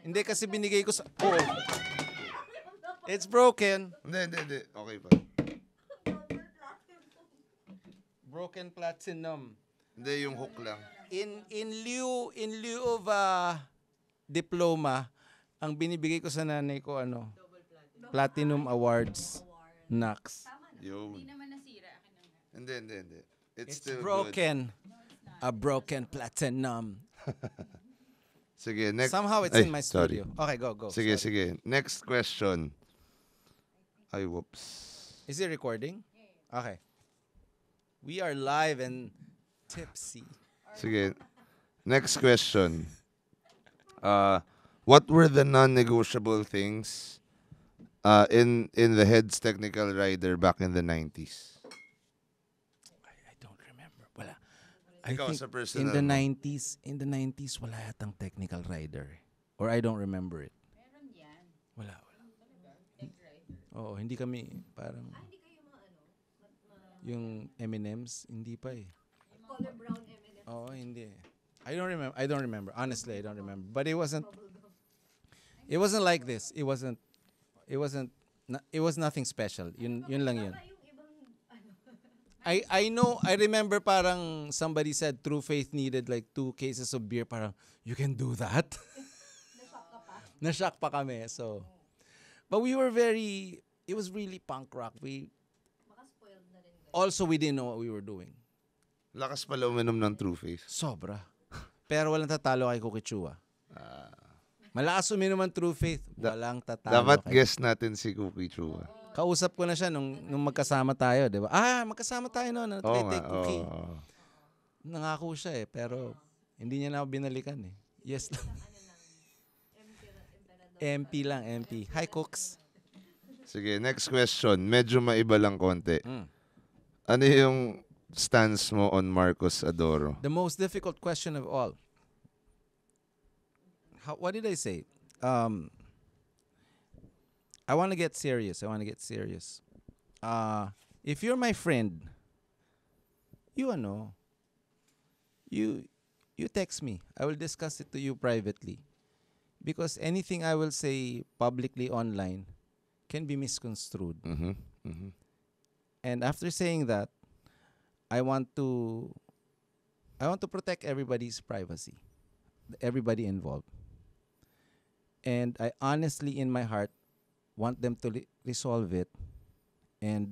Hindi kasi binigay ko sa... Oh! It's broken. Hindi. Okay pa. Broken platinum. Hindi, yung hook lang. In lieu of diploma, ang binibigay ko sa nanay ko Platinum Awards. Nax. Hindi naman nasira. Akin na nga. Hindi. It's still broken. A broken platinum. Sige, next. Somehow it's in my studio. Okay, go. Sige. Next question. Ay, whoops. Is it recording? Okay. We are live and tipsy. Sige. Next question. What were the non-negotiable things in the Heads Technical Rider back in the 90s? I don't remember. Wala. Ikaw, I think sa personal in the mo. 90s wala yatang technical rider. Or I don't remember it. Meron yan. Wala. Tech rider. Oo, hindi kami parang Hindi kayo yung M&M's, hindi pa eh. color brown M&M. Oo, hindi. I don't remember. Honestly, I don't remember. But it wasn't like this. It was nothing special. Yun lang yun. I remember parang somebody said True Faith needed like 2 cases of beer. Parang, you can do that? Nashock pa kami. So, but it was really punk rock. Also, we didn't know what we were doing. Lakas pala uminom ng True Faith. Sobra. Pero walang tatalo kay Kukichua. Malakas uminom ang True Faith. Walang tatalo. Dapat guess natin si Cookie Chua. Kausap ko na siya nung magkasama tayo, di ba? Magkasama tayo noon. Oo Take nga. Cookie. Nangako siya pero hindi niya na ako binalikan eh. Yes lang. MP lang, MP. Hi, Cooks. Sige, next question. Medyo maiba lang konti. Ano yung stance mo on Marcos Adoro? The most difficult question of all. What did I say? I want to get serious. If you're my friend, you text me. I will discuss it to you privately. Because anything I will say publicly online can be misconstrued. And after saying that, I want to protect everybody's privacy, everybody involved. And I honestly, in my heart, want them to resolve it and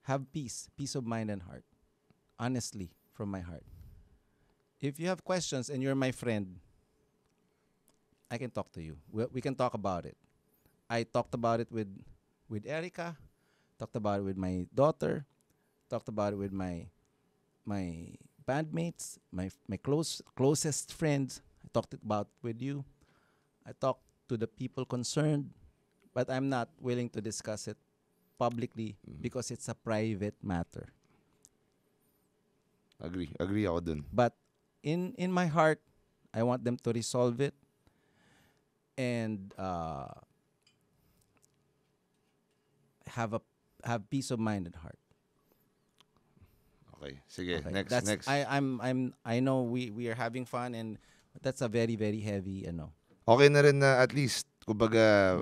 have peace of mind and heart. Honestly, from my heart. If you have questions and you're my friend, I can talk to you. We can talk about it. I talked about it with Erica, talked about it with my daughter, talked about it with my bandmates, my closest friends. I talked about it with you. I talked to the people concerned, but I'm not willing to discuss it publicly because it's a private matter. Agree ako dun. But in my heart, I want them to resolve it and have peace of mind and heart. Okay, sige. Okay. Next. I know we are having fun and that's a very very heavy Okay na rin na at least kumbaga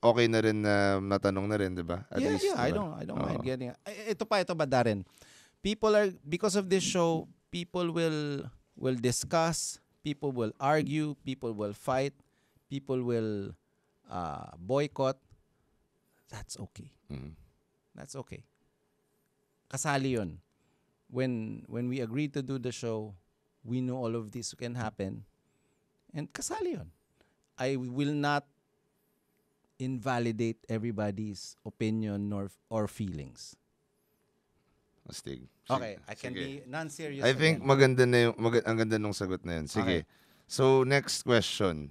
okay na rin na natanong na rin, 'di ba? At least, I don't mind getting. Ito ba Daren? Because of this show, people will discuss, people will argue, people will fight, people will boycott, that's okay. That's okay. Kasali yun. When we agreed to do the show, we know all of this can happen. And kasali yun. I will not invalidate everybody's opinion or feelings. Astig. Okay, I can be non-serious I think again. maganda na ang ganda nung sagot na yun. Sige. Okay. So, next question.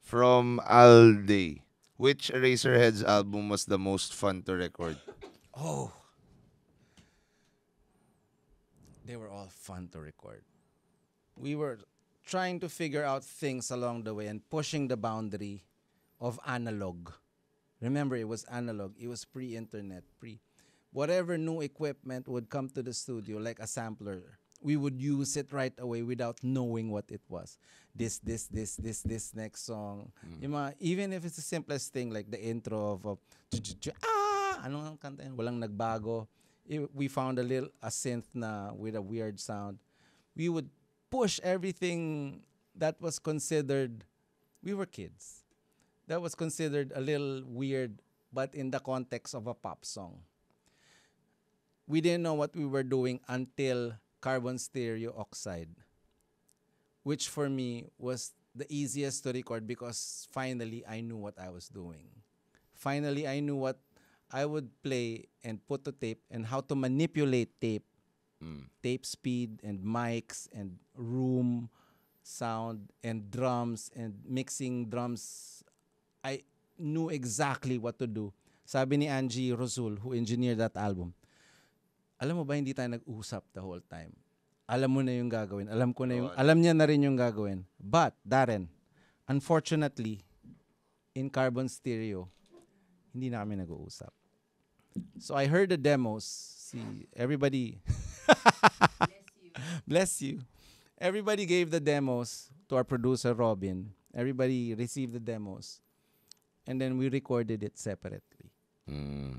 From Alday. Which Eraserheads album was the most fun to record? Oh. They were all fun to record. We were trying to figure out things along the way and pushing the boundary of analog. Remember, it was analog. It was pre-internet, whatever new equipment would come to the studio, like a sampler, we would use it right away without knowing what it was. This next song. Yung mga, even if it's the simplest thing, like the intro of anong kanta yun? Walang nagbago. We found a synth na with a weird sound. We would push everything that was considered, we were kids, that was considered a little weird, but in the context of a pop song. We didn't know what we were doing until Carbon Stereo Oxide, which for me was the easiest to record because finally I knew what I was doing. Finally, I knew what I would play and put to tape and how to manipulate tape. Tape speed and mics and room sound and drums and mixing drums. I knew exactly what to do. Sabi ni Angie Rosul, who engineered that album, alam mo ba, hindi tayo nag-usap the whole time. Alam mo na yung gagawin. Alam ko na yung, alam niya na rin yung gagawin. But, Daren, unfortunately, in Carbon Stereo, hindi na kami nag-uusap. So I heard the demos. See, everybody, bless you. Everybody gave the demos to our producer, Robin. Everybody received the demos. And then we recorded it separately.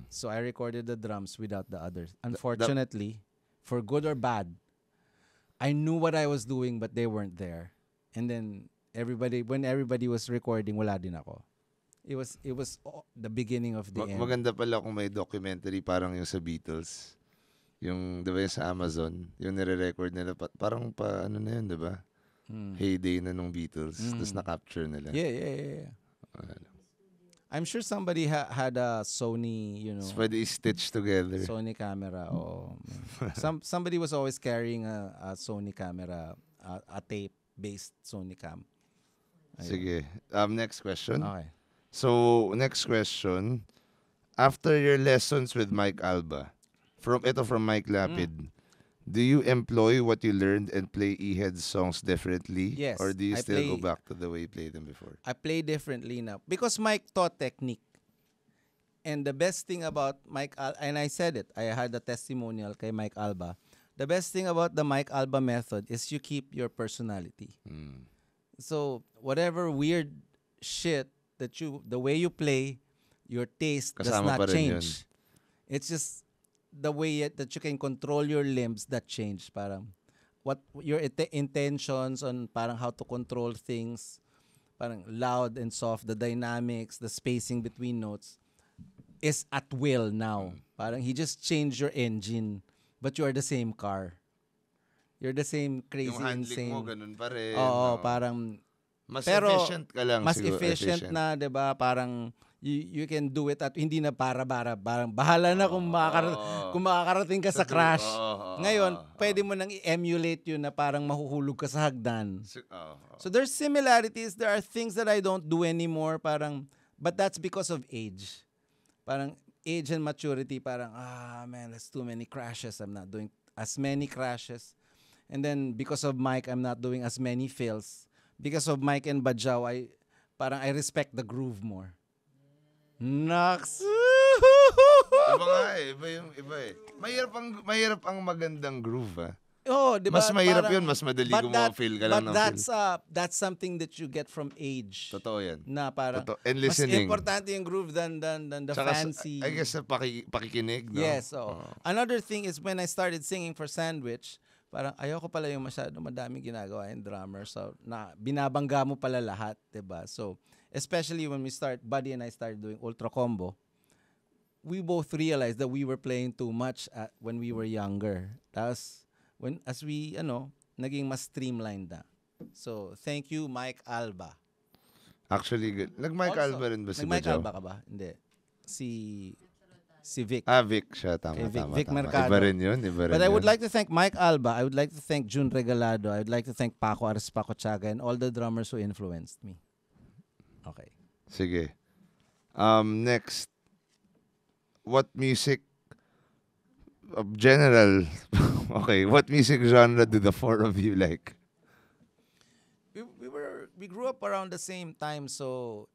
So I recorded the drums without the others. Unfortunately, for good or bad, I knew what I was doing, but they weren't there. And then when everybody was recording, wala din ako. It was the beginning of the end. Maganda pala kung may documentary parang yung sa Beatles. Yung, di ba, sa Amazon, yung nire-record nila, parang ano na yun, di ba? Heyday na nung Beatles. Tapos na-capture nila. Yeah. I'm sure somebody had a Sony, So pwede i-stitch together. Sony camera. Or somebody was always carrying a Sony camera, a tape-based Sony cam. Ayun. Sige. Next question. Okay. So, next question. After your lessons with Mike Alba, from Mike Lapid, do you employ what you learned and play E-Heads songs differently? Yes. Or do you still go back to the way you played them before? I play differently now. Because Mike taught technique. And the best thing about Mike and I said it, I had a testimonial kay Mike Alba. The best thing about the Mike Alba method is you keep your personality. So, whatever weird shit the way you play, your taste does not change. It's just the way that you can control your limbs that change. Parang what your intentions on parang how to control things, parang loud and soft, the dynamics, the spacing between notes is at will now. Parang he just changed your engine, but you are the same car. You're the same crazy, yung handling insane. mo, ganun pa rin. Oo, parang mas pero efficient ka lang. Mas siguro, efficient na, 'di ba? Parang you can do it at hindi na parang bahala na kung makakarating ka sa crash. Ngayon, pwede mo nang i-emulate yun na parang mahuhulog ka sa hagdan. So there's similarities, there are things that I don't do anymore, but that's because of age. Parang age and maturity, parang man, that's too many crashes. I'm not doing as many crashes. And then because of Mike, I'm not doing as many fills. Because of Mike and Bajao, I respect the groove more. Naks! Iba nga iba eh. Mahirap ang magandang groove Oh, diba? Mas mahirap yun, mas madali feel ka lang ng feel. That's something that you get from age. Totoo yan. Na parang, and listening. Mas importante yung groove than the tsaka fancy. I guess pakikinig, no? Yes, Another thing is when I started singing for Sandwich, Parang ayoko pala yung masyado madaming ginagawa yung drummer. So, binabangga mo pala lahat, diba? So, especially when Buddy and I started doing Ultra Combo, we both realized that we were playing too much when we were younger. Tapos, as we, naging mas streamlined na. So, thank you, Mike Alba. Actually, good. Nag-Mike Also, Alba rin ba si Nag-Mike Bajaw? Alba ka ba? Hindi. Si Vic. Vic siya. Tama, Okay, tama, Vic tama. Mercado. Iba rin yun. But I would like to thank Mike Alba. I would like to thank June Regalado. I would like to thank Paco Arespacochaga and all the drummers who influenced me. Okay. Sige. Next. What music... general. Okay. What music genre do the four of you like? We grew up around the same time, so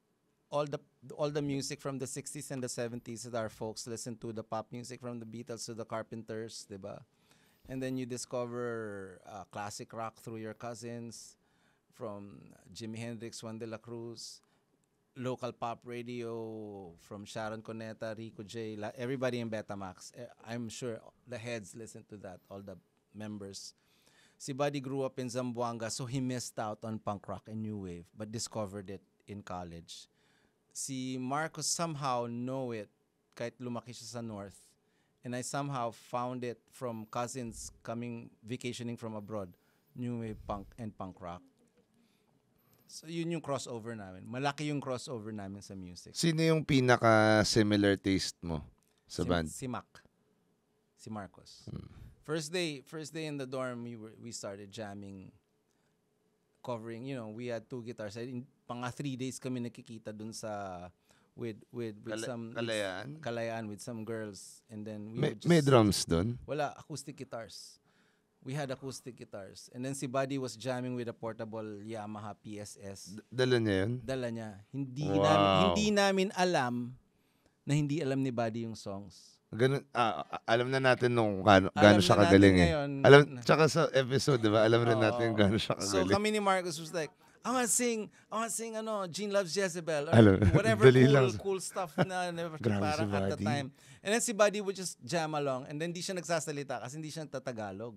all the music from the 60s and the 70s that our folks listened to, the pop music from the Beatles to the Carpenters, diba? And then you discover classic rock through your cousins, from Jimi Hendrix, Juan de la Cruz, local pop radio from Sharon Cuneta, Rico J, everybody in Betamax. I'm sure the heads listen to that, all the members. Si Buddy grew up in Zamboanga, so he missed out on punk rock and new wave, but discovered it in college. Si Marcos somehow know it kahit lumaki siya sa North. And I somehow found it from cousins vacationing from abroad. New wave punk and punk rock. So yun yung crossover namin. Malaki yung crossover namin sa music. Sino yung pinaka-similar taste mo sa band? Si Mac. Si Marcos. First day in the dorm, we started jamming, covering, we had 2 guitars. Pang 3 days kami nakikita dun sa with some Kalayaan with some girls, and then may drums dun? Wala, acoustic guitars. We had acoustic guitars, and then si Buddy was jamming with a portable Yamaha PSS. Dala niya yun? Dala niya. Wow. Hindi namin alam na hindi alam ni Buddy yung songs. Ganun, alam na natin nung gaano siya kagaling ngayon, tsaka sa episode, di ba? Alam rin natin gaano siya kagaling. So kami ni Marcus was like, I want to sing Gene Loves Jezebel, or whatever cool stuff na parang at the time. And then si Buddy would just jam along, and then hindi siya nagsasalita kasi hindi siya nagtatagalog.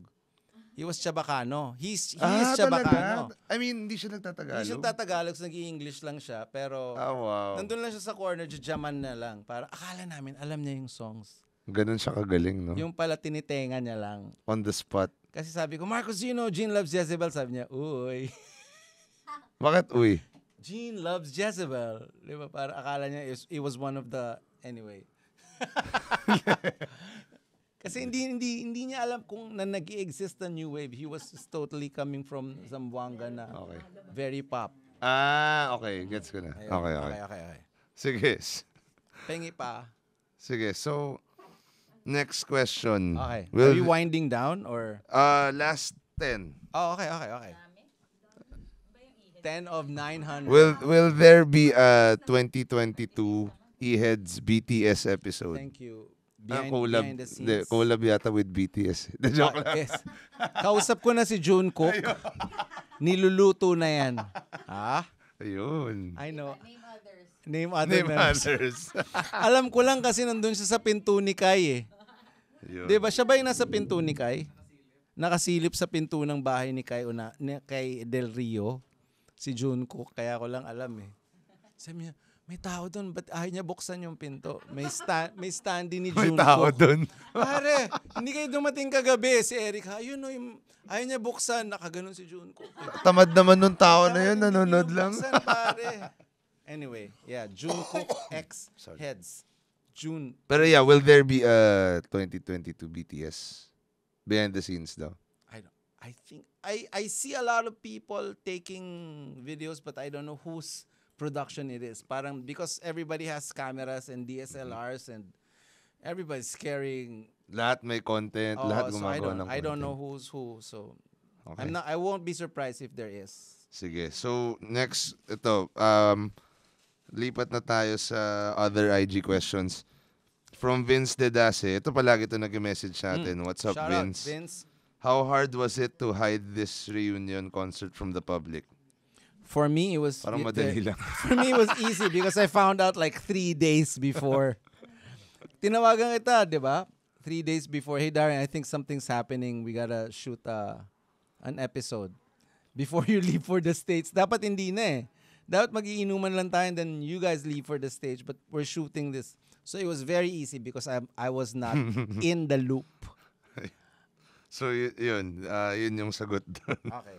He was Chabacano. He is Chabacano. Talaga? I mean, hindi siya nagtatagalog? Hindi siya nagtatagalog, so nag-i-English lang siya. Pero, wow. Nandun lang siya sa corner, jaman na lang. Para akala namin, alam niya yung songs. Ganun siya kagaling, no? Yung pala tinitenga niya lang. On the spot. Kasi sabi ko, Marcos, Gene Loves Jezebel. Sabi niya, uy. Bakit uy? Gene Loves Jezebel. Di ba? Para akala niya, it was one of the, anyway. Kasi hindi niya alam kung nag-i-exist na new wave. He was just totally coming from Zamboanga na very pop. Okay. Gets ko na. Okay. Sige. Pengi pa. Sige, so, next question. Okay. Are you winding down or? Last 10. Oh, okay. 10 of 900. Will there be a 2022 E-Heads BTS episode? Thank you. Collab, Behind the scenes. collab yata with BTS. The joke lang. Yes. Kausap ko na si June Cook. Niluluto na yan. Ayun. I know. Name Name others. others. Alam ko lang kasi nandun siya sa pinto ni Kai eh. Diba siya ba yung nasa pinto ni Kai? Nakasilip sa pinto ng bahay ni Kai kay Del Rio. Si June Cook. Kaya ko lang alam eh. Sabi niya, may tao doon, ba't ayaw niya buksan yung pinto? May standee ni June Cook. May tao doon. Pare, hindi kayo dumating kagabi. Si Eric, ayaw niya buksan. Nakaganon si June Cook. Tamad naman nung tao na yun, nanonood lang. Buksan, pare. Anyway, yeah, June Cook X Heads. June. Pero yeah, will there be a 2022 BTS? Behind the scenes daw. I think, I see a lot of people taking videos, but I don't know whose production it is. Parang because everybody has cameras and DSLRs and everybody's carrying. Lahat may content, lahat gumagawa ng content. I don't know who's who. So okay. I won't be surprised if there is. Sige. So next, ito, lipat na tayo sa other IG questions. From Vince Dedase. Ito palagi ito nag-message sa atin. What's up, Shout Vince? out, Vince. How hard was it to hide this reunion concert from the public? For me, it was... Parang madali lang. For me, it was easy because I found out like 3 days before. Tinawagan kita, di ba? 3 3 days before, hey Daren, I think something's happening. We gotta shoot an episode before you leave for the States. Dapat hindi na eh. Dapat magiinuman lang tayo and then you guys leave for the stage. But we're shooting this. So it was very easy because I was not in the loop. So, yun. Yun yung sagot doon. Okay.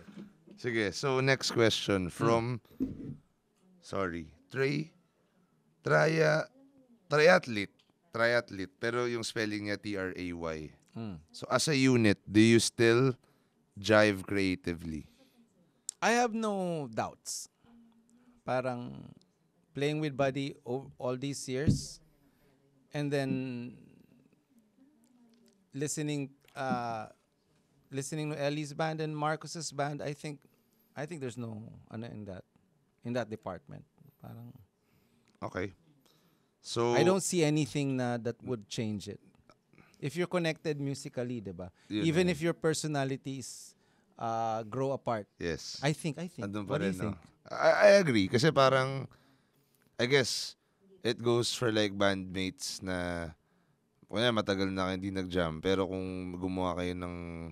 Sige, so next question from, triathlete, pero yung spelling niya Tray. So as a unit, do you still jive creatively? I have no doubts. Parang playing with Buddy all these years and then listening to Ellie's band and Marcus's band, I think there's no in that department. Parang Okay. So I don't see anything that would change it. If you're connected musically, diba? Even if your personalities grow apart. Yes. I think. Andun pa What do you rin, think? no? I agree. Kasi parang, I guess, it goes for like bandmates na, kaya matagal na kayo hindi nag-jam, pero kung gumawa kayo ng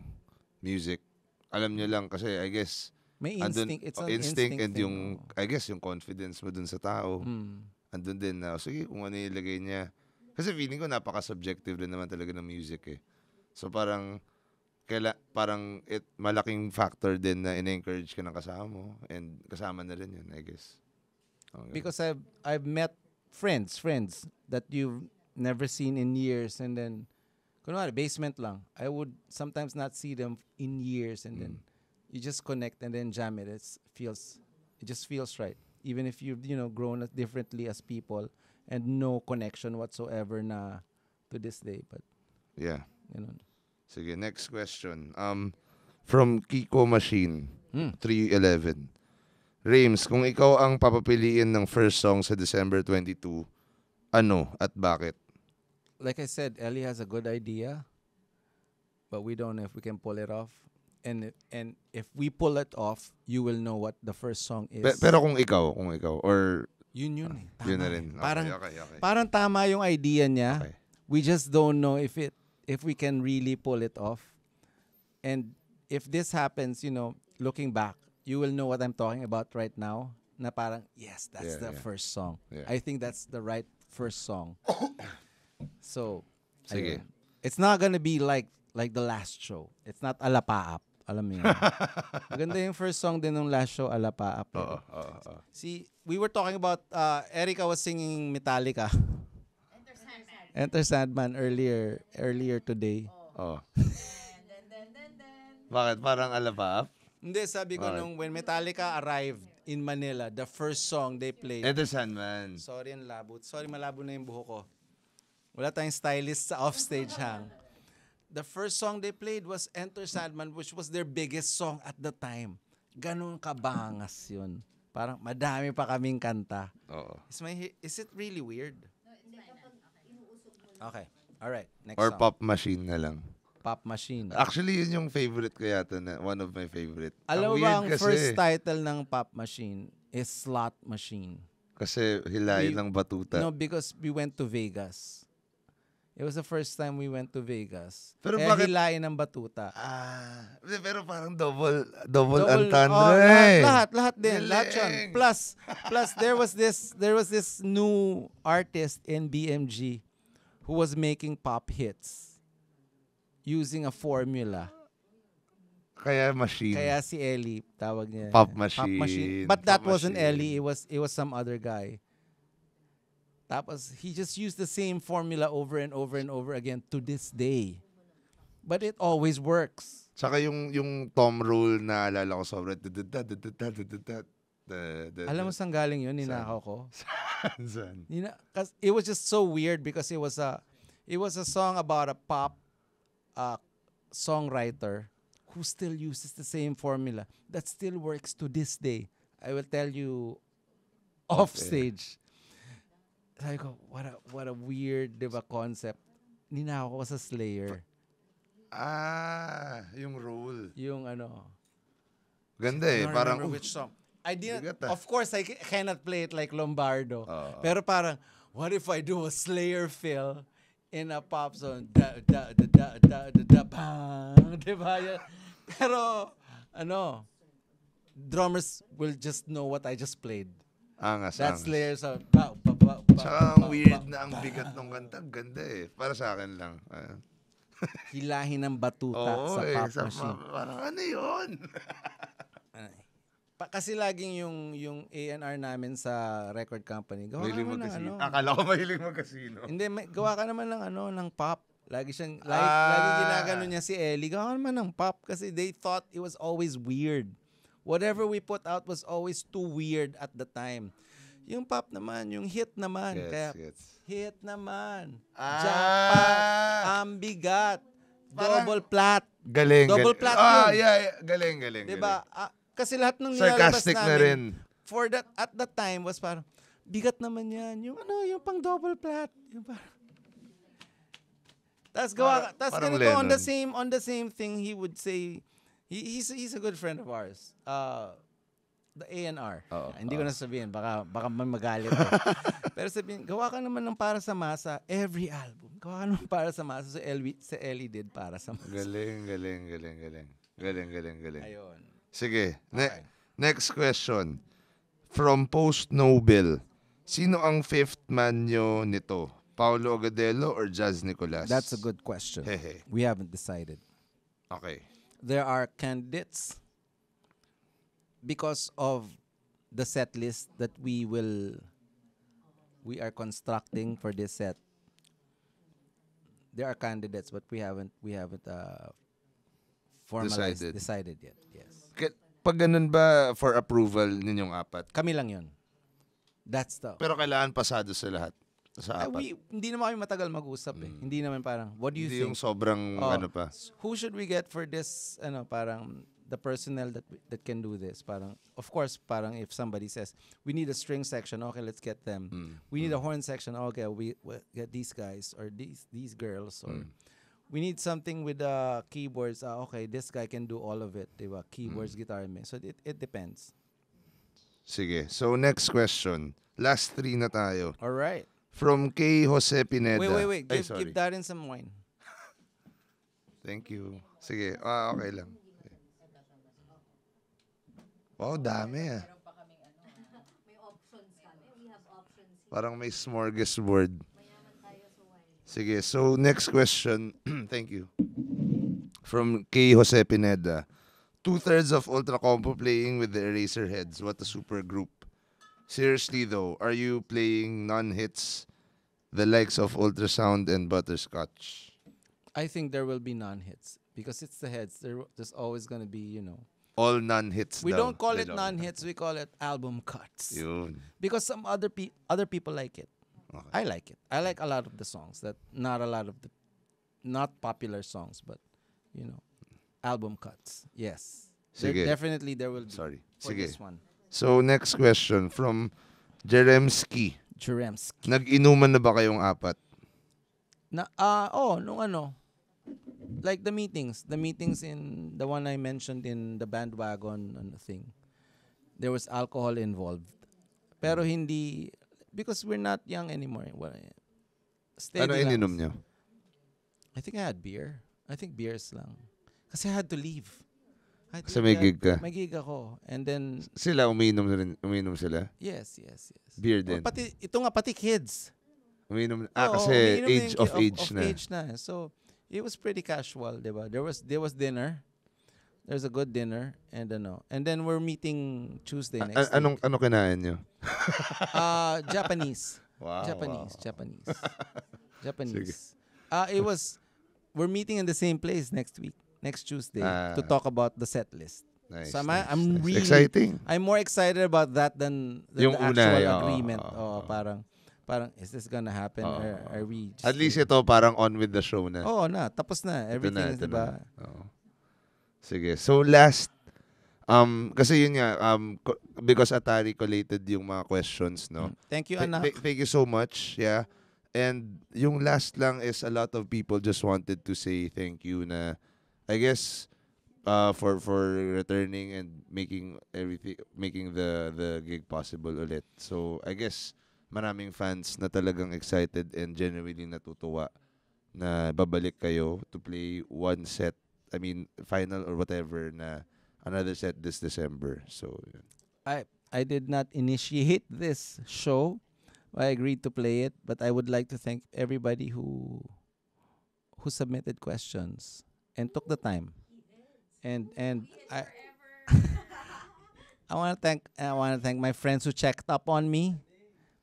music, alam nyo lang kasi, I guess, May andun, instinct. It's an instinct and thing, yung, no? I guess, yung confidence mo dun sa tao. Andun din na, sige, kung ano ilagay niya. Kasi feeling ko napaka-subjective din naman talaga ng music eh. So parang malaking factor din na in-encourage ka ng kasama mo and kasama na rin yun, I guess. Okay. Because I've met friends that you've never seen in years and then kunwari basement lang. I would sometimes not see them in years and then you just connect and then jam it. It just feels right. Even if you've grown differently as people and no connection whatsoever na to this day, but Yeah. you know. Sige, next question. From Kiko Machine, 311. Rayms, kung ikaw ang papapiliin ng first song sa December 22, ano at bakit? Like I said, Ellie has a good idea, but we don't know if we can pull it off. And if we pull it off, you will know what the first song is. Pero kung ikaw, or Yun eh. Tama yun na eh. rin. Okay. Parang tama yung idea niya. Okay. We just don't know if we can really pull it off. And if this happens, looking back, you will know what I'm talking about right now. Na parang, yes, that's the first song. Yeah. I think that's the right first song. So, Sige. ayun. It's not gonna be like the last show. It's not Alapaap. Alam mo yun. Maganda yung first song din ng last show, Alapaap. Oo. See, we were talking about, Erica was singing Metallica. Enter Sandman earlier today. Oh. Bakit? Parang alapaap? Hindi, sabi ko nung when Metallica arrived in Manila, the first song they played. Enter Sandman. Sorry, ang labo. Sorry, malabo na yung buho ko. Wala tayong stylist sa Offstage Hang. The first song they played was Enter Sandman, which was their biggest song at the time. Ganun kabangas yun. Parang madami pa kaming kanta. Oo. Is it really weird? Okay. All right. Next Or song. Pop Machine na lang. Pop Machine. Actually, yun yung favorite ko yata na one of my favorite. Alam mo weird ba ang kasi, first title ng Pop Machine is Slot Machine? Kasi hilahin ng batuta. No, because we went to Vegas. It was the first time we went to Vegas. Pero Kaya bakit- hilahin ng batuta. Pero parang double entendre. Lahat din. Lahat yun. Galing. Plus there was this new artist in BMG who was making pop hits using a formula. Kaya machine. Kaya si Ellie, tawag niya. Pop Machine. But that Pop wasn't Machine. Ellie, it was some other guy. Tapos he just used the same formula over and over and over again to this day. But it always works. Tsaka yung Tom Roll na alala ko sobrang Alam mo saan galing yun? Ninakaw ko. Saan? Cause it was just so weird because it was a song about a pop songwriter who still uses the same formula that still works to this day. I will tell you off stage. Sabi ko, what a weird, diba, concept. Ninakaw ko sa Slayer. Yung Roll. Yung ano. Ganda I eh. don't Parang, remember which song. I didn't, bigat ah. of course, I cannot play it like Lombardo. Pero parang, what if I do a Slayer fill in a pop song. Da, da, da, da, da, da, da, bang. Diba? Pero, drummers will just know what I just played. Angas, That's angas. layers of ba, ba, ba, ba, Tsaka ba, ang weird ba, na ang ba. bigat ng kanta. Ganda eh. Para sa akin lang. Hilahin ng batuta Oo sa eh. pop machine. Parang ano yun? Ay. Kasi laging yung A&R namin sa record company. Gawa ka Mahilig naman ng magkasino. Akala ko mahilig magkasino. Hindi, gawa ka naman ng pop. Lagi ginagano niya si Ellie. Gawa ka naman ng pop kasi they thought it was always weird. Whatever we put out was always too weird at the time. Yung pop naman, yung hit naman. Gets. Hit naman. Ah. Jackpot. Ambigat. Double plat. Galing. Double plat yun. Yeah. Galing. Diba? Kasi lahat ng nilalabas Sarcastic namin, na rin. for that, at that time, was parang, bigat naman yan. Yung pang double plat. Yung parang, tas parang ganito, on Lennon. the same thing, he would say, he's a good friend of ours. The A&R. Hindi ko na sabihin, baka may magalit. Pero sabihin, gawa ka naman ng para sa masa, every album. Gawa ka naman para sa masa. Si Ellie did para sa masa. Galing. Ayun. Sige. Okay. Next question. From Post Nobel. Sino ang fifth man nyo nito? Paolo Agudelo or Jazz Nicolas? That's a good question. Hehe. We haven't decided. Okay. There are candidates because of the set list that we are constructing for this set. There are candidates, but we haven't decided yet. Yes. Pag ganun ba for approval ninyong apat? Kami lang 'yon. That's the. Pero kailangan pasado sa lahat. Sa apat. Hindi naman kami matagal mag-usap eh. Hindi naman parang, what do you Hindi yung think? sobrang ano pa. Who should we get for this, parang the personnel that can do this? Parang, of course, parang if somebody says, we need a string section, okay, let's get them. We need a horn section, okay, we get these guys or these girls. Or we need something with keyboards, okay, this guy can do all of it. Diba? Keyboards, guitar, so it depends. Sige. So next question. Last 3 na tayo. All right. From K. Jose Pineda. Wait. Ay, Give Daren some wine. Thank you. Sige. Okay lang. Wow, dami ah. May options kami. We have options here. Parang may smorgasbord. Mayaman tayo sa wine. Sige, so next question. Thank you. From K. Jose Pineda. 2/3 of Ultra Combo playing with the Eraserheads. What a super group. Seriously though, are you playing non-hits the likes of Ultrasound and Butterscotch? I think there will be non-hits because it's the heads. There's always going to be, All non-hits We daw. don't call it non-hits. We call it album cuts. Yun. Because some other people like it. Okay. I like it. I like a lot of the songs. Not a lot of the not popular songs, but album cuts. Yes. Sige. Definitely there will be Sorry. for Sige. this one. So next question from Jeremski. Jeremski. Nag-inuman na ba kayong apat? Like the meetings in the one I mentioned in the bandwagon thing. There was alcohol involved. Pero hindi because we're not young anymore. Steady Ano lang. ininom nyo? I think I had beer. I think beers lang. Kasi I had to leave. Kasi may gig ka? May gig ako. And then, Sila umiinom sila? yes. Beer din? Pati kids. Umiinom Oo, kasi umiinom na age yung of age na. age na. So, it was pretty casual, diba? There was dinner. There's a good dinner. And then we're meeting Tuesday next week. Ano kinain nyo? Japanese. Wow. Japanese. We're meeting in the same place next week. Next Tuesday to talk about the set list. Nice, So nice. I'm really exciting. I'm more excited about that than Yung the una, actual oo, agreement. oo. Parang is this gonna happen or are we just At least ito parang on with the show na. tapos na. Everything is Ito diba? na. Oo. Sige. So last kasi yun nga because Atari collated yung mga questions, no. Thank you, anak. Thank you so much. Yeah. And yung last lang is a lot of people just wanted to say thank you na I guess for returning and making the gig possible ulit. So I guess maraming fans na talagang excited and genuinely natutuwa na babalik kayo to play one set, I mean, final or whatever na another set this December. So, yun. I did not initiate this show. I agreed to play it, but I would like to thank everybody who submitted questions and took the time. And I want to thank my friends who checked up on me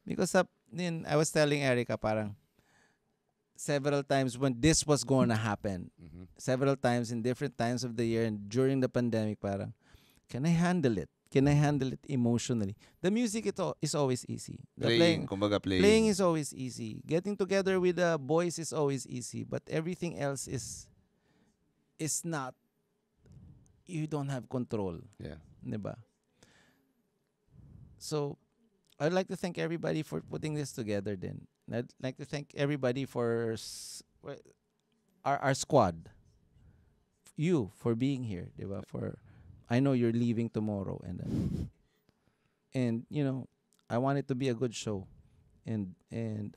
because then I was telling Erica parang several times when this was going to happen, several times in different times of the year and during the pandemic parang can I handle it? Can I handle it emotionally? The music is always easy. The Kumbaga playing is always easy. Getting together with the boys is always easy, but everything else is not. You don't have control. Yeah. Diba? So, I'd like to thank everybody for putting this together then. I'd like to thank everybody for our squad. You for being here, diba? I know you're leaving tomorrow and you know, I want it to be a good show. And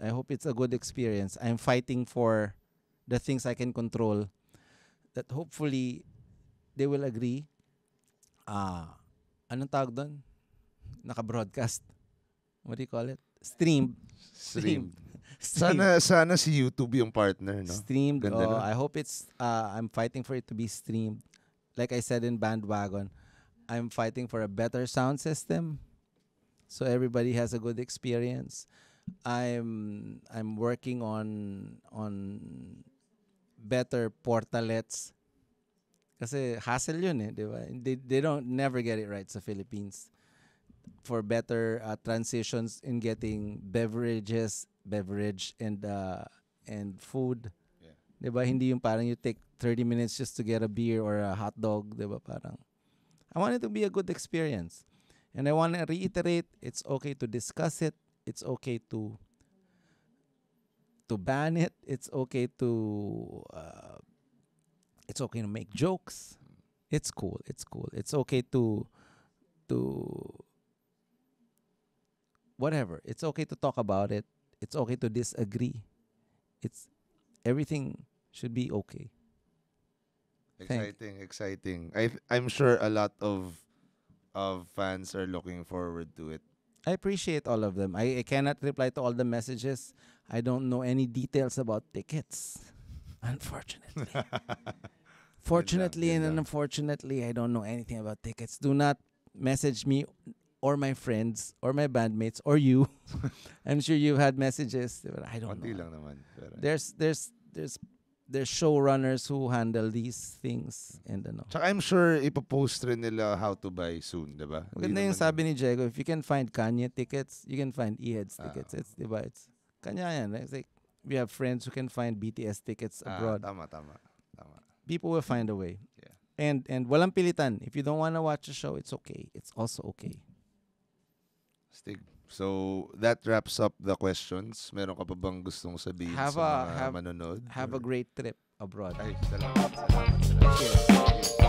I hope it's a good experience. I'm fighting for the things I can control that hopefully they will agree. Anong tawag doon? Naka-broadcast. What do you call it? Streamed. Sana si YouTube yung partner, no? Streamed. Ganda nun. I hope it's I'm fighting for it to be streamed. Like I said in Bandwagon, I'm fighting for a better sound system so everybody has a good experience. I'm working on better portalets. Kasi hassle yun eh, di ba? They don't never get it right sa Philippines. For better transitions in getting beverage and food. Yeah. Diba? Hindi yung parang you take 30 minutes just to get a beer or a hot dog. Diba? Parang, I want it to be a good experience. And I want to reiterate, it's okay to discuss it. It's okay to ban it. It's okay to make jokes. It's cool. It's okay to whatever. It's okay to talk about it. It's okay to disagree. Everything should be okay. Exciting. I'm sure a lot of fans are looking forward to it. I appreciate all of them. I cannot reply to all the messages. I don't know any details about tickets, unfortunately. Fortunately Yun and lang. unfortunately, I don't know anything about tickets. Do not message me or my friends or my bandmates or you. I'm sure you've had messages, but I don't Konti know. lang naman. Pero, There's showrunners who handle these things and ano. tsaka I'm sure ipopost rin nila how to buy soon, diba? Maganda yung sabi ni Diego, if you can find Kanye tickets, you can find E-Heads tickets. It's, diba? It's kanya yan. It's like, we have friends who can find BTS tickets abroad. Tama. People will find a way. Yeah. And walang pilitan. If you don't want to watch a show, it's okay. It's also okay. Stig. So, that wraps up the questions. Meron ka pa bang gustong sabihin sa mga manonood? Have a great trip abroad. Ay, salamat. Cheers.